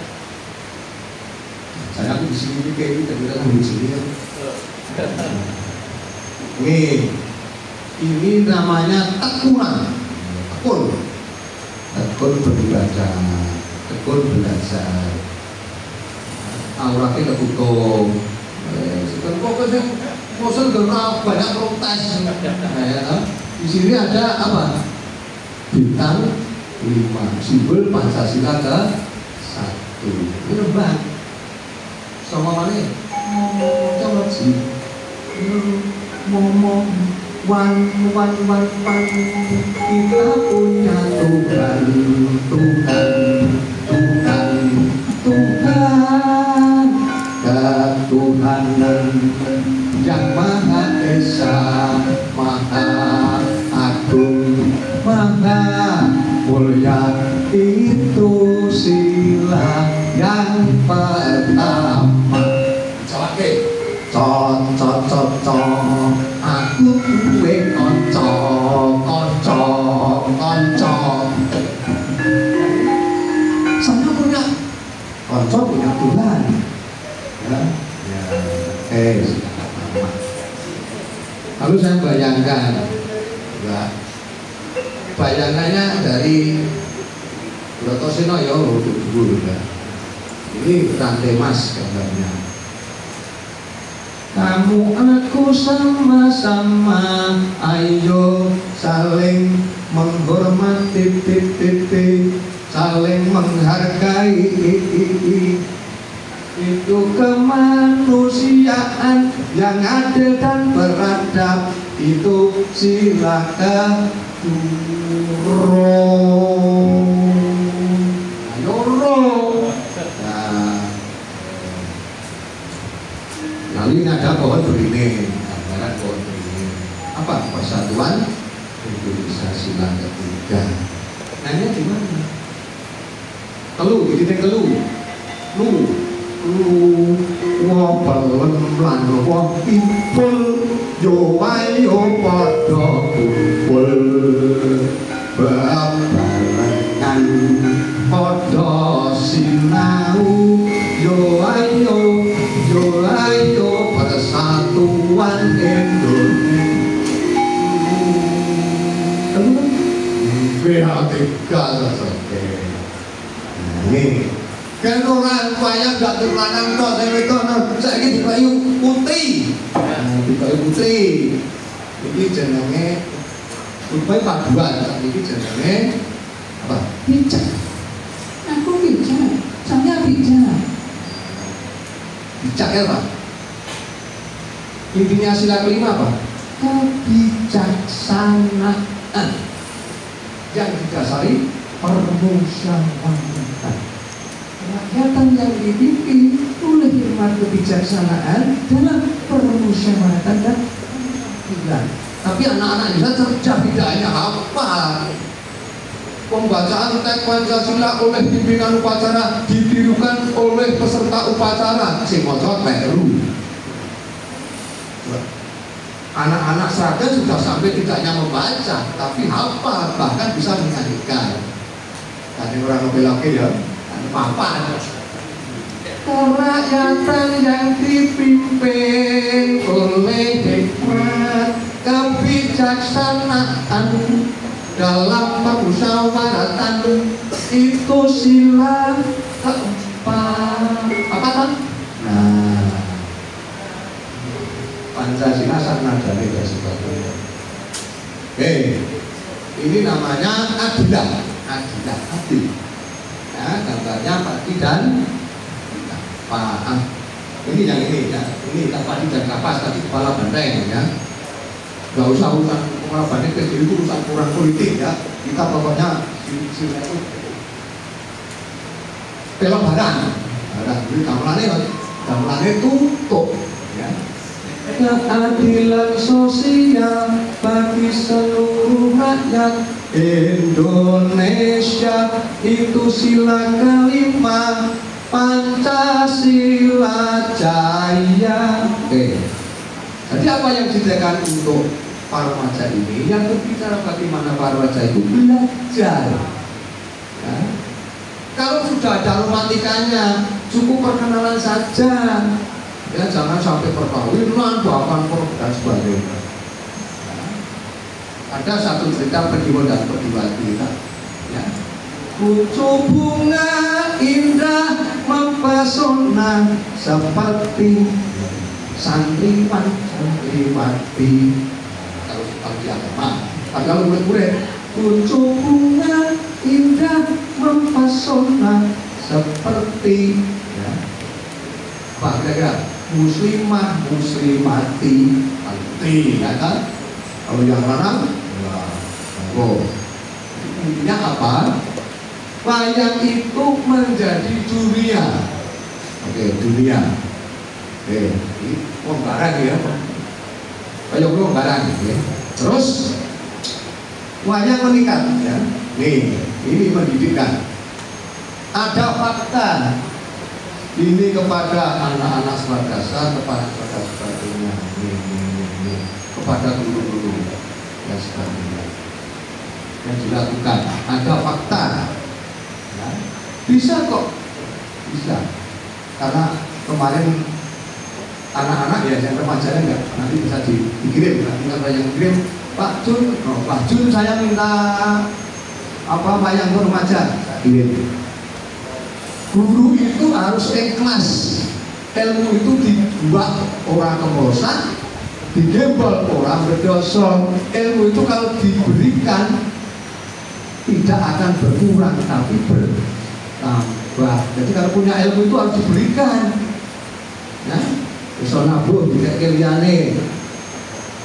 saya di sini kayak ini terbilang di sini. Ini namanya tekunan, tekun beribadah, tekun belajar. Auratnya ketutup. Sekarang kok sih bosan karena banyak protes. Di sini ada apa? Bintang 5, simbol Pancasila ke-1. Ini rebang. Sama mana? Coba sih. Ngomong Wan, kita punya Tuhan, ketuhanan yang Maha Esa, Maha Agung, Maha Mulia. Itu sila yang pertama. Aku duwe kanca saya punya kanca, punya Tuhan ya. Lalu saya bayangkan ya, bayangannya dari Brotoseno ya, dulu ya. Ini rantai emas gambarnya. Kamu aku sama-sama, ayo saling menghormati, saling menghargai. Itu kemanusiaan yang adil dan beradab. Itu sila lalu ini ada pohon beringin, gambaran pohon beringin. Apa? Persatuan Indonesia sila ketiga. Nanya di mana? Telu, ini telu. Wong pelem lan wong impul, yo ayo padha kumpul, bebarengan padha sinau, yo ayo persatuan Indonesia. Ini kan orang kaya gak terlanang toh, saya ini dikayu putri. Dikayu putri. Ini jenenge supaya paduan. Ini jenenge apa? Bijak. Aku bijak. Saya bijak. Bijak ya Pak? Intinya sila kelima apa? Kebijaksanaan yang didasari permusyawaratan. Rakyatan yang dipimpin oleh hikmat kebijaksanaan dalam permusyawaratan dan pemilihan. Tapi anak-anak Indonesia cerdas, tidak hanya hafal. Pembacaan teks Pancasila oleh pimpinan upacara ditirukan oleh peserta upacara. Sing maca kleru. Anak-anak seragam sudah sampai tidak hanya membaca, tapi hafal, bahkan bisa menyanyikan. Tadi orang ngebelake ya. Papan kerakyatan yang dipimpin oleh hikmat kebijaksanaan dalam permusyawaratan, itu sila keempat. Apa kan? Nah, Pancasila sanada dan sebagainya. Ini namanya adil. Ya, gambarnya padi dan kapas. Ini yang ini ya. Ini padi dan kapas, tadi kepala banteng ya. Gak usah urusan kepala banteng kecil, itu urusan kurang politik ya. Kita pokoknya sila itu pelok barang. Jadi gamelannya tutup ya. Keadilan sosial bagi seluruh rakyat Indonesia, itu sila kelima Pancasila Jaya. Jadi apa yang disediakan untuk para remaja ini? Yang berbicara bagaimana para remaja itu belajar ya. Kalau sudah ada romantikanya, cukup perkenalan saja ya, jangan sampai perkawinan, bahkan dan sebagainya. Ada satu cerita Pediwa dan Pediwati ya. Kucu bunga indah mempesona seperti santriwati. Kalau di agama, kalau murid-murid, kucu bunga indah mempesona seperti ya. Pak kira muslimah muslimati, ya kan? Kalau yang lanang, ya, monggo. Intinya apa? Wayang itu menjadi dunia. Oke, dunia. Oke, ini barang ya. Kayak belum barang ya. Terus wayang meningkat ya. Nih, ini pendidikan. Ada fakta ini kepada anak-anak sekolah dasar, kepada sebagainya, kepada guru-guru dan sebagainya yang dilakukan. Ada fakta, ya. Bisa kok, bisa. Karena kemarin anak-anak ya, yang remajanya enggak, nanti bisa dikirim, nanti ada yang kirim, Pak Jun, saya minta apa wayang remaja, saya kirim. Guru itu harus ikhlas. Ilmu itu dibuat orang kemerosan, digembol orang berdosa. Ilmu itu kalau diberikan tidak akan berkurang tapi bertambah. Jadi kalau punya ilmu itu harus diberikan. Ya, bisa nabung tidak keliane.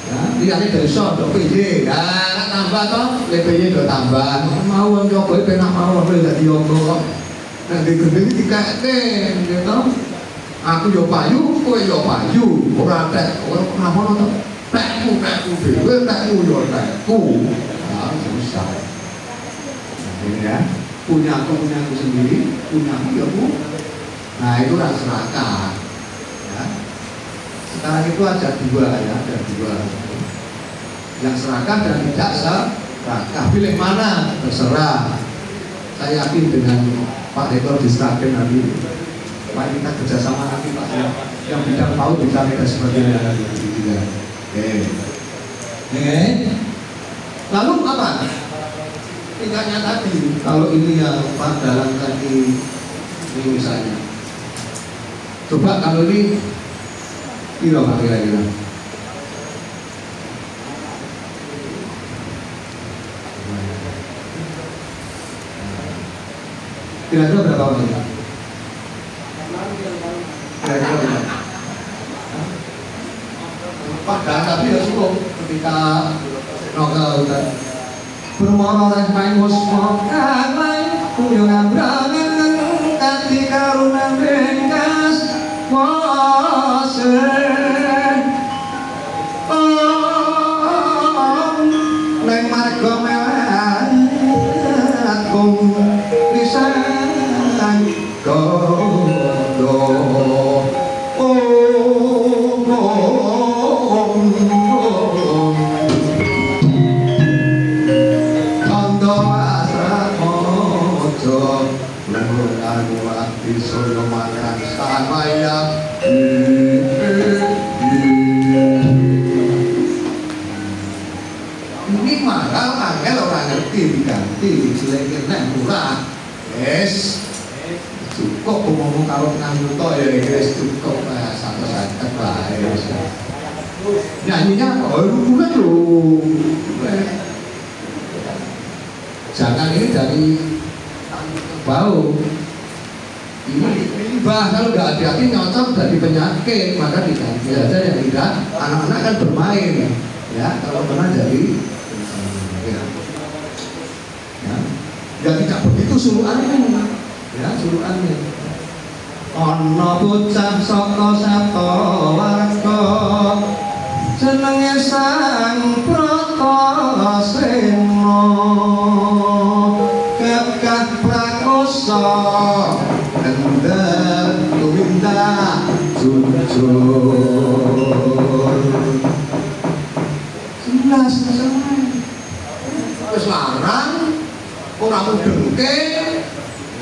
Ya, liyane desa ndok PJ. Nah, tambah toh, PJ ndok tambah. Mau nyoba penak mau dadi yoga. Nanti gede ini dikaitin, gitu. Aku yo payu, kowe yo payu, ora tek, ora ngono to. Tekmu dhewe, tekmu yo tekku. Nah, susah. Nah, ya, punya aku sendiri, punya aku ya aku. Nah, itu ras serakah. Ya. Sekarang itu ada dua ya, ada dua. Yang serakah dan tidak serakah. Pilih mana? Terserah. Saya yakin dengan Pak Rektor di Sragen nanti, Pak kita kerjasama nanti Pak ya, yang bidang PAUD bisa dan sebagainya nanti juga. Lalu apa? Tingkatnya tadi, kalau ini yang Pak dalam tadi ini misalnya, coba kalau ini, kira-kira. Kira-kira berapa menit? Kira-kira berapa? Padahal tapi ya cukup ketika novel dan bermono main musmo kamai kuyungan berangan kanti karunan bengkas wase neng margo mewah agung lisan ini mahal angel orang ngerti diganti diselengin nek murah yes cukup ngomong kalau nganggur toh ya guys cukup satu baik nyanyinya apa? Oh bukan loh jangan ini dari bau ini bah kalau nggak hati-hati nyocok dari penyakit maka diganti aja yang tidak anak-anak kan bermain ya kalau pernah jadi ya tidak begitu suruhannya ya suruhannya ana bocah saka sata warga jenenge Sang Pratasena gagah prakosa endar tumindak jujur jelas wis larang ora mudengke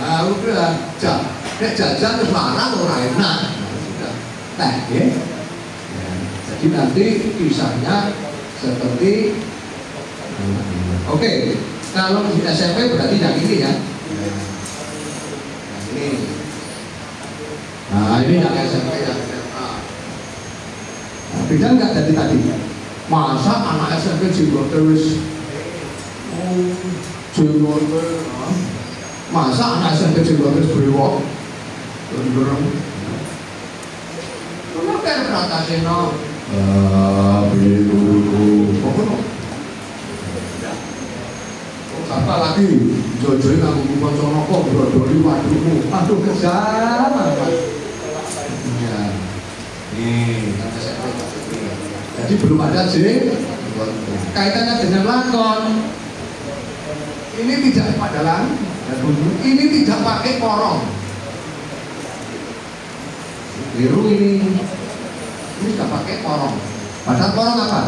nah udah nek jajan wis larang ora enak sudah teh ya jadi nanti kisahnya seperti oke kalau di SMP berarti yang ini ya ini nah ini yang SMP yang SMA beda nggak dari tadi masa anak SMP juga terus masa anak SMP juga terus brewok bereng kenapa Pratasena beli guru lagi jojoin aku kupon sonoko brodoli waduhmu aduh kejam amat ya nih jadi belum ada kaitannya dengan lakon ini tidak padalan ini tidak pakai porong biru ini tidak pakai porong padahal porong apa?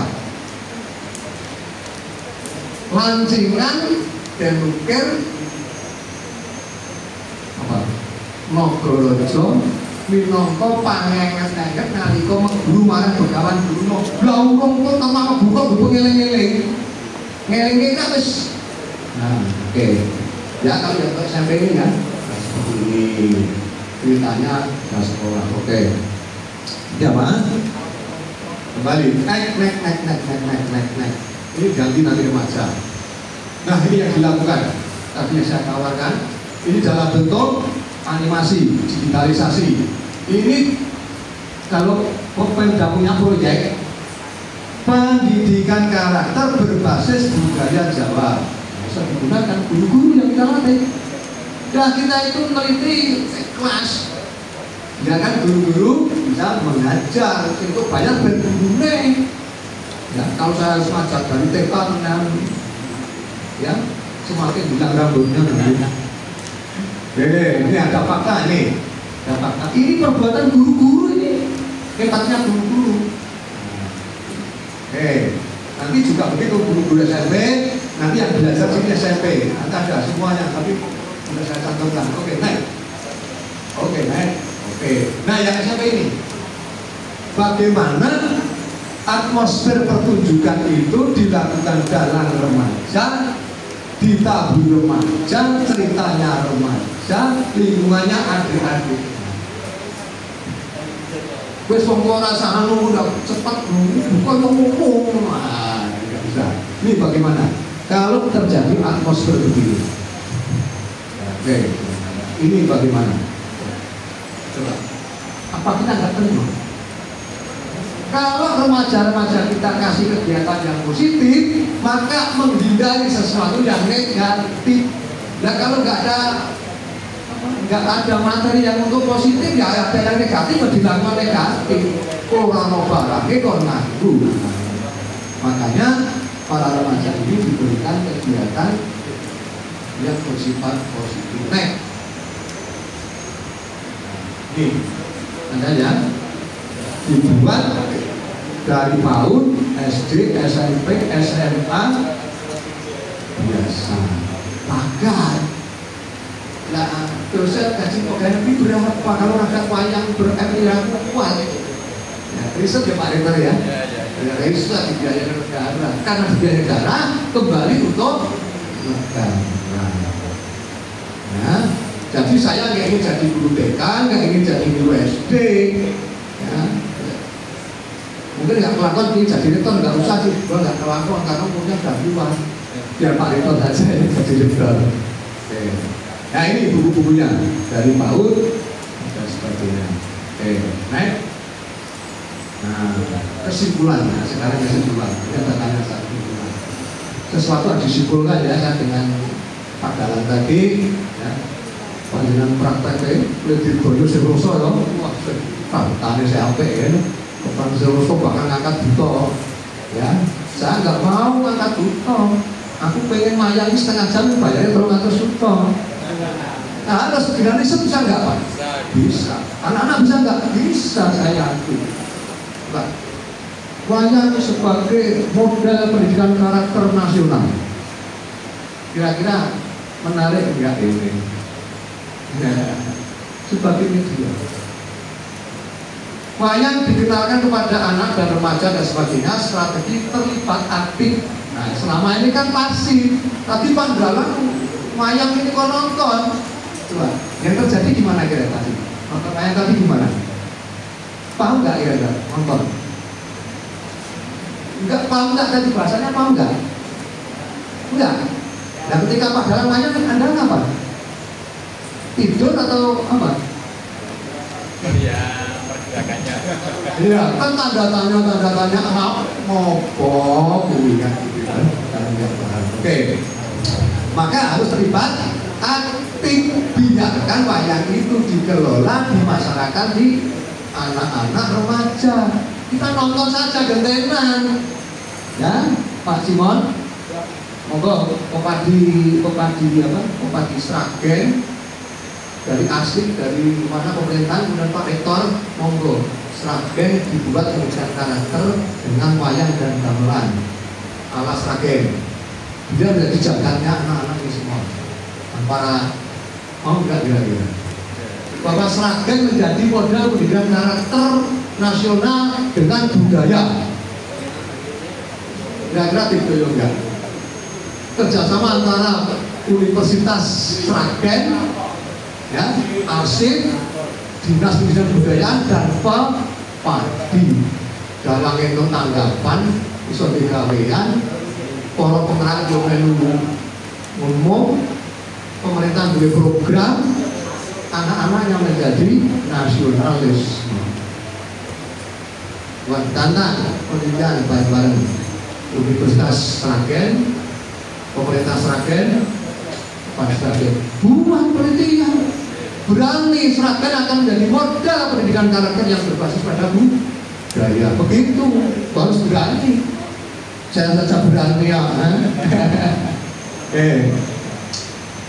Lancingan dan ukir apa? Nagaraja minangka pangenget-enget nalika mengguru marang Begawan Bruna. Lah urung kok tamah buka buku ngeling-eling. Ngeling kan wis. Nah, oke. Ya kalau yang untuk SMP ini ya. Seperti ini. Ceritanya di sekolah. Oke. Ya, Mas. Kembali. Naik. Ini ganti nanti remaja. Nah ini yang dilakukan tadi yang saya tawarkan. Ini dalam bentuk animasi, digitalisasi. Ini kalau Pemda punya proyek pendidikan karakter berbasis budaya Jawa, bisa digunakan guru-guru yang kita latih. Nah kita itu meneliti kelas, ya kan guru-guru bisa mengajar itu banyak berguna. Ya, kalau saya harus ngajar dari TK ya semakin bilang rambutnya ini ada fakta ini, ada fakta. Ini perbuatan guru-guru ini, hebatnya guru-guru. Nanti juga begitu guru-guru SMP, nanti yang belajar sini SMP, nanti ada semuanya, tapi sudah saya cantumkan. Oke, naik. Nah yang SMP ini, bagaimana atmosfer pertunjukan itu dilakukan dalam remaja, ditabur remaja, ceritanya remaja, lingkungannya adik-adik. Wes wong ora rasa anu udah cepat bukan ngomong. Nah, tidak bisa. Ini bagaimana? Kalau terjadi atmosfer begini. Oke. Ini bagaimana? Coba. Apa kita nggak terima? Kalau remaja-remaja kita kasih kegiatan yang positif, maka menghindari sesuatu yang negatif. Nah kalau nggak ada materi yang untuk positif, ya ada yang negatif, dilakukan negatif. Orang barangnya kok nganggu. Makanya para remaja ini diberikan kegiatan yang bersifat positif. Nih, adanya dibuat dari PAUD, SD, SMP, SMA biasa pagar. Nah, terus gaji pegawai negeri berapa kalau ada wayang beremirang kuat? Ya, riset ya Pak Rektor ya. Riset dibiayai negara. Karena dibiayai negara kembali untuk negara. Nah, jadi saya nggak ingin jadi guru TK, nggak ingin jadi guru SD. Ya. Mungkin nggak kelakon ini jadi rektor nggak usah sih, gue nggak kelakon karena umurnya udah tua. Biar Pak Rektor saja yang jadi rektor. Nah ini buku-bukunya dari PAUD dan sebagainya. Naik. Nah kesimpulan, nah, sekarang kesimpulan. Kita tanya satu kesimpulan. Sesuatu yang disimpulkan ya dengan Pak Dalan tadi. Ya. Panjenengan praktek lebih bodoh seroso ya. Wah, tanya saya apa ya? Bukan seroso bahkan ngangkat buto. Ya, saya nggak mau ngangkat buto. Aku pengen mayangi setengah jam bayarnya 300 juta. Nah, harus dengan riset bisa nggak Pak? Bisa. Anak-anak bisa nggak? Bisa, saya yakin. Nah, wayang sebagai model pendidikan karakter nasional. Kira-kira menarik nggak ini? Ya, sebagai media. Wayang dikenalkan kepada anak dan remaja dan sebagainya, strategi terlibat aktif. Nah, selama ini kan pasif. Tadi Pak Dalan wayang ini kok nonton. Coba, yang terjadi gimana kira tadi? Nonton wayang tadi gimana? Paham nggak kira-kira nonton? Enggak paham nggak tadi bahasanya paham nggak? Enggak. Nah ketika Pak Dalan wayang Anda apa? Tidur atau apa? Iya, pergerakannya. Iya, kan tanda tanya ngopo kuwi kan. Oke. Maka harus terlibat aktif, biarkan wayang itu dikelola di masyarakat, di anak-anak remaja. Kita nonton saja gentenan, ya Pak Simon. Monggo Kopadi Sragen dari asik dari mana pemerintahan, kemudian Pak Rektor, monggo Sragen dibuat memberikan karakter dengan wayang dan gamelan ala Sragen. Dia menjadi jagatnya anak-anak ini semua. Para mau enggak kira-kira? Bapak Sragen menjadi model pendidikan karakter nasional dengan budaya. Kira-kira gitu ya enggak? Kerjasama antara Universitas Sragen, ya, arsip, dinas pendidikan kebudayaan dan Padi dalam itu tanggapan iso digawean para pemerhati yo melu ngomong pemerintah punya program anak-anak yang menjadi nasionalis. Wantana pendidikan bareng-bareng Universitas Sragen, pemerintah Sragen, Pak Sragen buat penelitian. Berani Sragen akan menjadi modal pendidikan karakter yang berbasis pada budaya. Begitu, harus berani. Saya saja berani ya.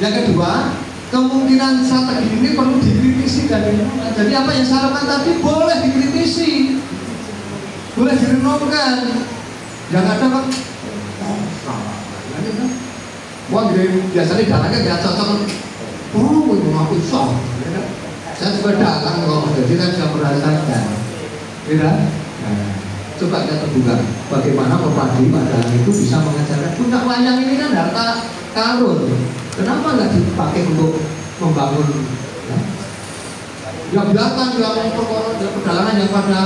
Yang kedua, kemungkinan strategi ini perlu dikritisi dan jadi apa yang saya lakukan tadi boleh dikritisi, boleh direnungkan. Yang ada kan, wah biasanya dalangnya nggak cocok. Oh, aku sok. Saya juga dalang kok, jadi saya bisa merasakan. Kira? Coba kita terbuka bagaimana Pepadi padahal itu bisa mengajarkan puncak wayang ini kan harta karun. Kenapa nggak dipakai untuk membangun? Ya biarkan yang pedalangan yang pada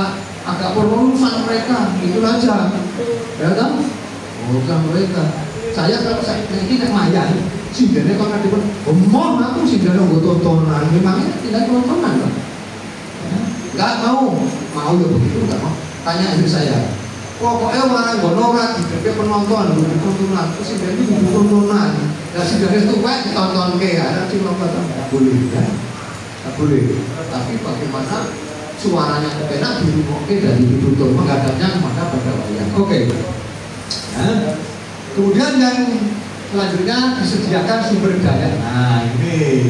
agak berurusan mereka, itu aja. Ya kan? Urusan mereka. Saya kalau saya ini kayak mayan, sindene kok nanti pun, mau aku sindene gue tontonan, memangnya tidak tontonan kan? Nggak mau ya begitu nggak mau. Tanya istri saya, pokoknya orang gonorat di penonton, bukan tontonan, terus sindene bukan tontonan, dan sindene itu baik ditonton kayak ada sih nggak boleh kan? Nggak boleh. Tapi bagaimana suaranya enak dirumoke dari ditutup menghadapnya kepada wayang. Oke. Kemudian yang selanjutnya disediakan sumber daya. Nah ini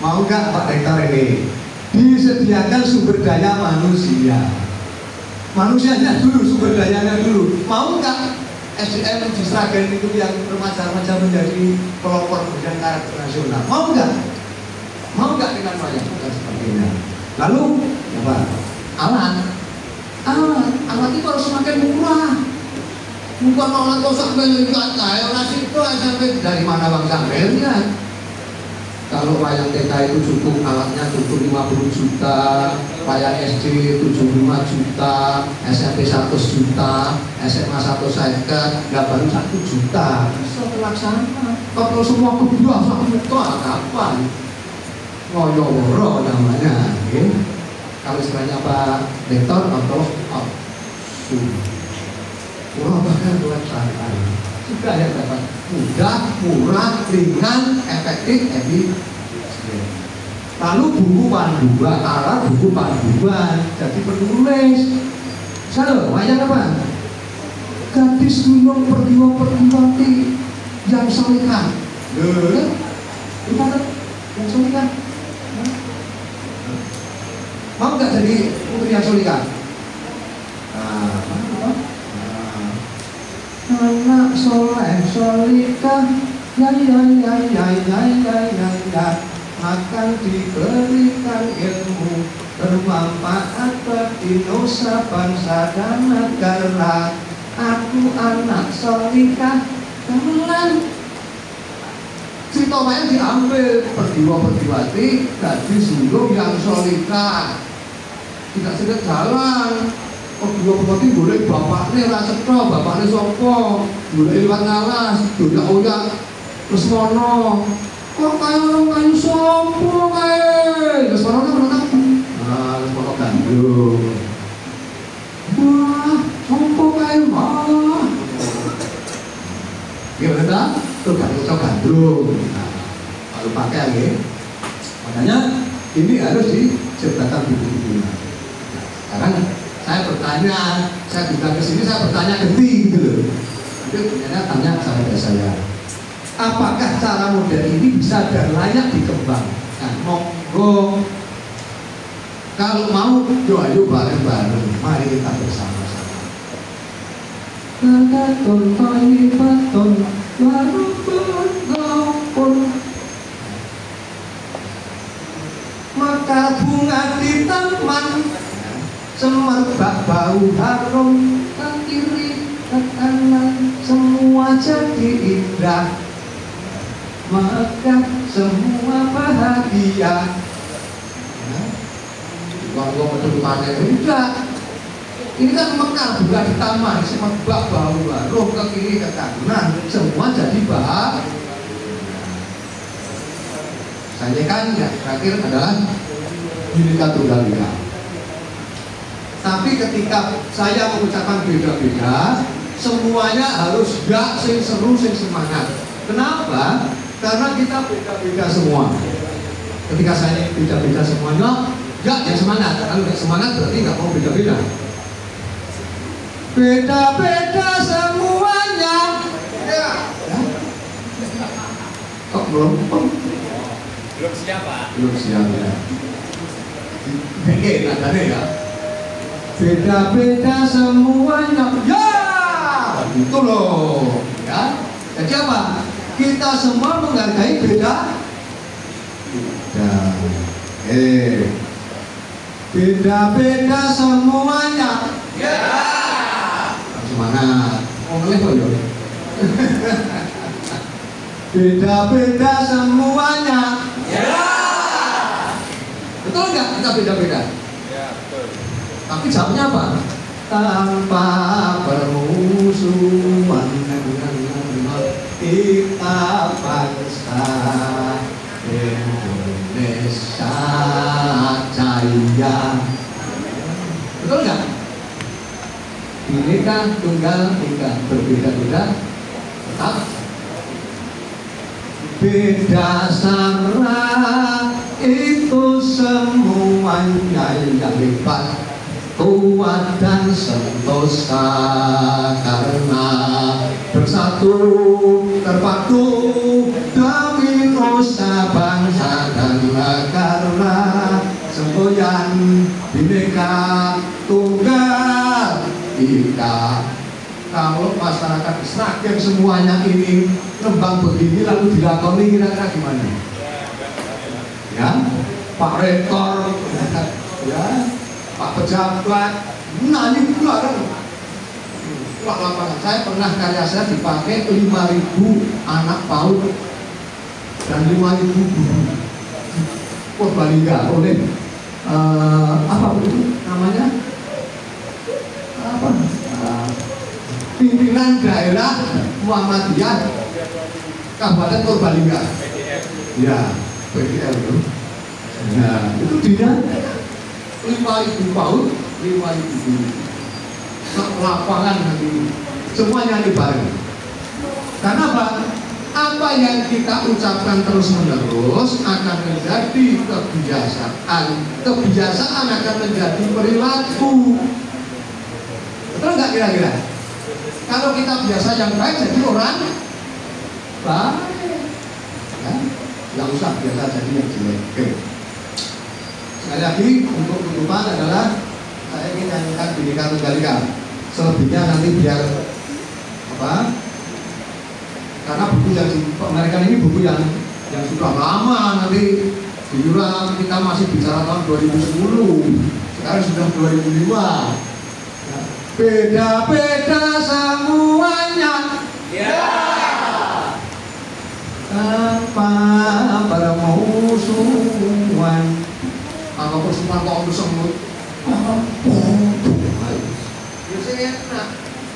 mau nggak Pak Rektor ini? Disediakan sumber daya manusia. Manusianya dulu, sumber dayanya dulu. Mau nggak SDM di Sragen itu yang remaja-remaja menjadi pelopor pendidikan karakter nasional? Mau nggak? Mau nggak dengan wayang dan sebagainya? Lalu apa? Alat itu harus semakin murah. Bukan orang kau sampai lihat kayak orang itu sampai dari mana bang sampai lihat. Kalau wayang TK itu cukup alatnya cukup 50 juta, wayang SD 75 juta, SMP 100 juta, SMA 150, nggak baru 1 juta. Bisa terlaksana. Kalau semua kedua 1 juta kapan? Ngoyoworo namanya. Kalau istilahnya Pak Rektor atau murah bahkan pelaksanaan juga yang dapat mudah, murah, ringan, efektif, lalu buku panduan, alat buku panduan jadi penulis. Saya wayang apa? Gadis gunung pertiwa-pertiwati yang solihah. Gimana? Yang solihah? Mau nggak jadi putri yang solihah? Anak soleh solihah, ya akan diberikan ilmu bermanfaat bagi nusa bangsa dan negara. Aku anak solihah, gamelan. Cerita wayang diambil pertiwa-pertiwati dari sulung yang solihah, tidak sedek jalan. Pertiwa-pertiwati boleh bapaknya rasa cetro, bapaknya sopo, boleh liwat ngalas, doyak-oyak terus mono. Kok kayu sopo kae? Terus mono kan menang. Terus mono gandung. Wah, sopo kae mah. Gimana? itu gak cocok gandrung. Nah, kalau pakai lagi, makanya ini harus diciptakan buku-bukunya. Nah, sekarang saya bertanya, saya juga kesini saya bertanya ganti gitu loh. Itu ternyata tanya sahabat saya, apakah cara model ini bisa dan layak dikembangkan? Monggo, kalau mau, ayo bareng-bareng, mari kita bersama-sama. Nakatun thayyibatun warubun ghaufur. Maka bunga di taman semerbak bau harum, ke kiri ke kanan semua jadi indah, maka semua bahagia. Kalau mau panen tidak, ini kan mekar bunga di taman semerbak bau harum, ke kiri ke kanan semua jadi bahagia. Saya kan yang terakhir adalah Bhinneka Tunggal Ika. Tapi ketika saya mengucapkan beda-beda, semuanya harus gak sing seru sing semangat. Kenapa? Karena kita beda-beda semua. Ketika saya beda-beda semuanya, gak yang semangat. Kalau gak semangat berarti gak mau beda-beda. Beda-beda semuanya. Ya. Kok belum siap Pak. Belum siap ya. Oke, nadanya ya. Beda-beda semuanya. Ya, itu loh. Ya. Jadi apa? Kita semua menghargai beda. Beda-beda semuanya. Ya. Semangat. Oh, ngelihat ya. Beda-beda semuanya. Ya. Betul nggak kita beda-beda? Ya, betul. Tapi jawabnya apa? Tanpa permusuhan kita bangsa Indonesia jaya. Betul nggak? Bhinneka Tunggal Ika, berbeda-beda tetap beda sara, itu semuanya yang hebat, kuat dan sentosa, karena bersatu terpadu demi nusa bangsa dan negara, semboyan Bhinneka Tunggal Ika. Kalau masyarakat Sragen semuanya ini nembang begini lalu dilakoni, kira-kira gimana? Ya, Pak Rektor, ya, Pak Pejabat, nyanyi bareng. Wah, lapangan saya pernah karya saya dipakai 5.000 anak PAUD dan 5.000 guru. Purbalingga oleh apa itu namanya? Apa? Pimpinan daerah Muhammadiyah Kabupaten Purbalingga. Ya, PDL itu. Nah, itu dia 5.000 PAUD, 5.000 guru. Lapangan nanti semuanya nyanyi bareng. Karena apa? Apa yang kita ucapkan terus menerus akan menjadi kebiasaan. Kebiasaan akan menjadi perilaku. Betul nggak kira-kira? Kalau kita biasa yang baik jadi orang baik, ya, nggak usah biasa jadi yang jelek. Oke. Sekali lagi untuk tutupan adalah saya ingin nyanyikan Bhinneka Tunggal Ika. Selebihnya nanti biar apa? Karena buku yang dipamerkan ini buku yang sudah lama, nanti diulang. Kita masih bicara tahun 2010, sekarang sudah 2005. Beda-beda semuanya. Ya. Tanpa permusuhan. Kalau permusuhan kok untuk semut.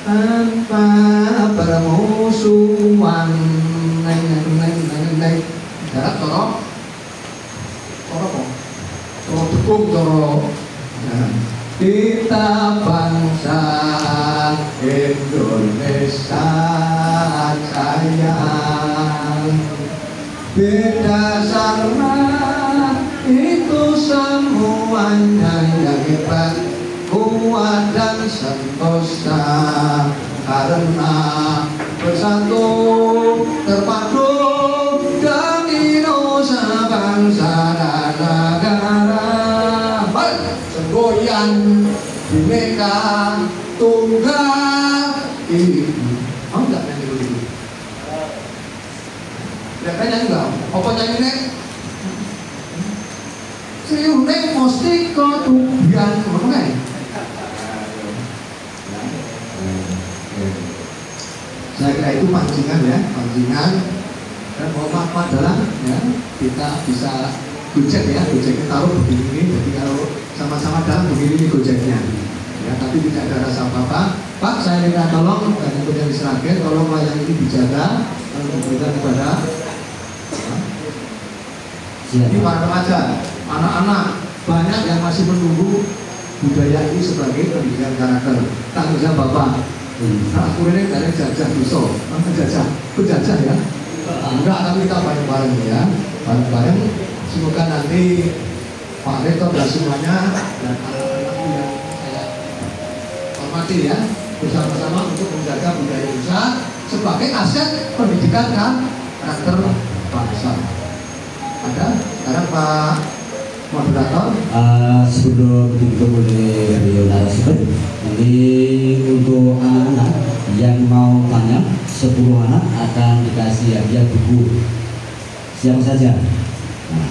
Tanpa permusuhan. Darat toro dukung toro. Kita bangsa Indonesia jaya. beda sama itu semuanya yang hebat, kuat dan sentosa karena bersatu terpadu demi nusa bangsa dan negara. Semboyan Bhinneka Tunggal Ika. Mau nggak nyanyi begitu? Ya kan nyanyi nggak? Apa nyanyi nek? Siunek mostika tubian, apa kan? Saya kira itu pancingan ya, pancingan. Dan mohon maaf adalah ya, kita bisa gojek ya, gojeknya taruh begini, jadi kalau sama-sama dalam begini nih gojeknya. Ya, tapi tidak ada rasa apa-apa. Pak, saya minta tolong dan kemudian Sragen, tolong wayang ini dijaga dan diberikan kepada ini para remaja, anak-anak banyak yang masih menunggu budaya ini sebagai pendidikan karakter. Tanggung jawab Bapak. Nah, kemudian dari jajah duso, penjajah ya. Enggak, tapi kita bareng-bareng ya, bareng-bareng. Semoga nanti Pak Rektor dan semuanya dan anak-anak yang saya hormati ya, bersama-sama untuk menjaga budaya Indonesia sebagai aset pendidikan dan karakter bangsa. Ada sekarang Pak Moderator. Sebelum ditutup oleh beliau narasumber, ini untuk anak-anak yang mau tanya, 10 anak akan dikasih hadiah buku. Siapa saja? Nah,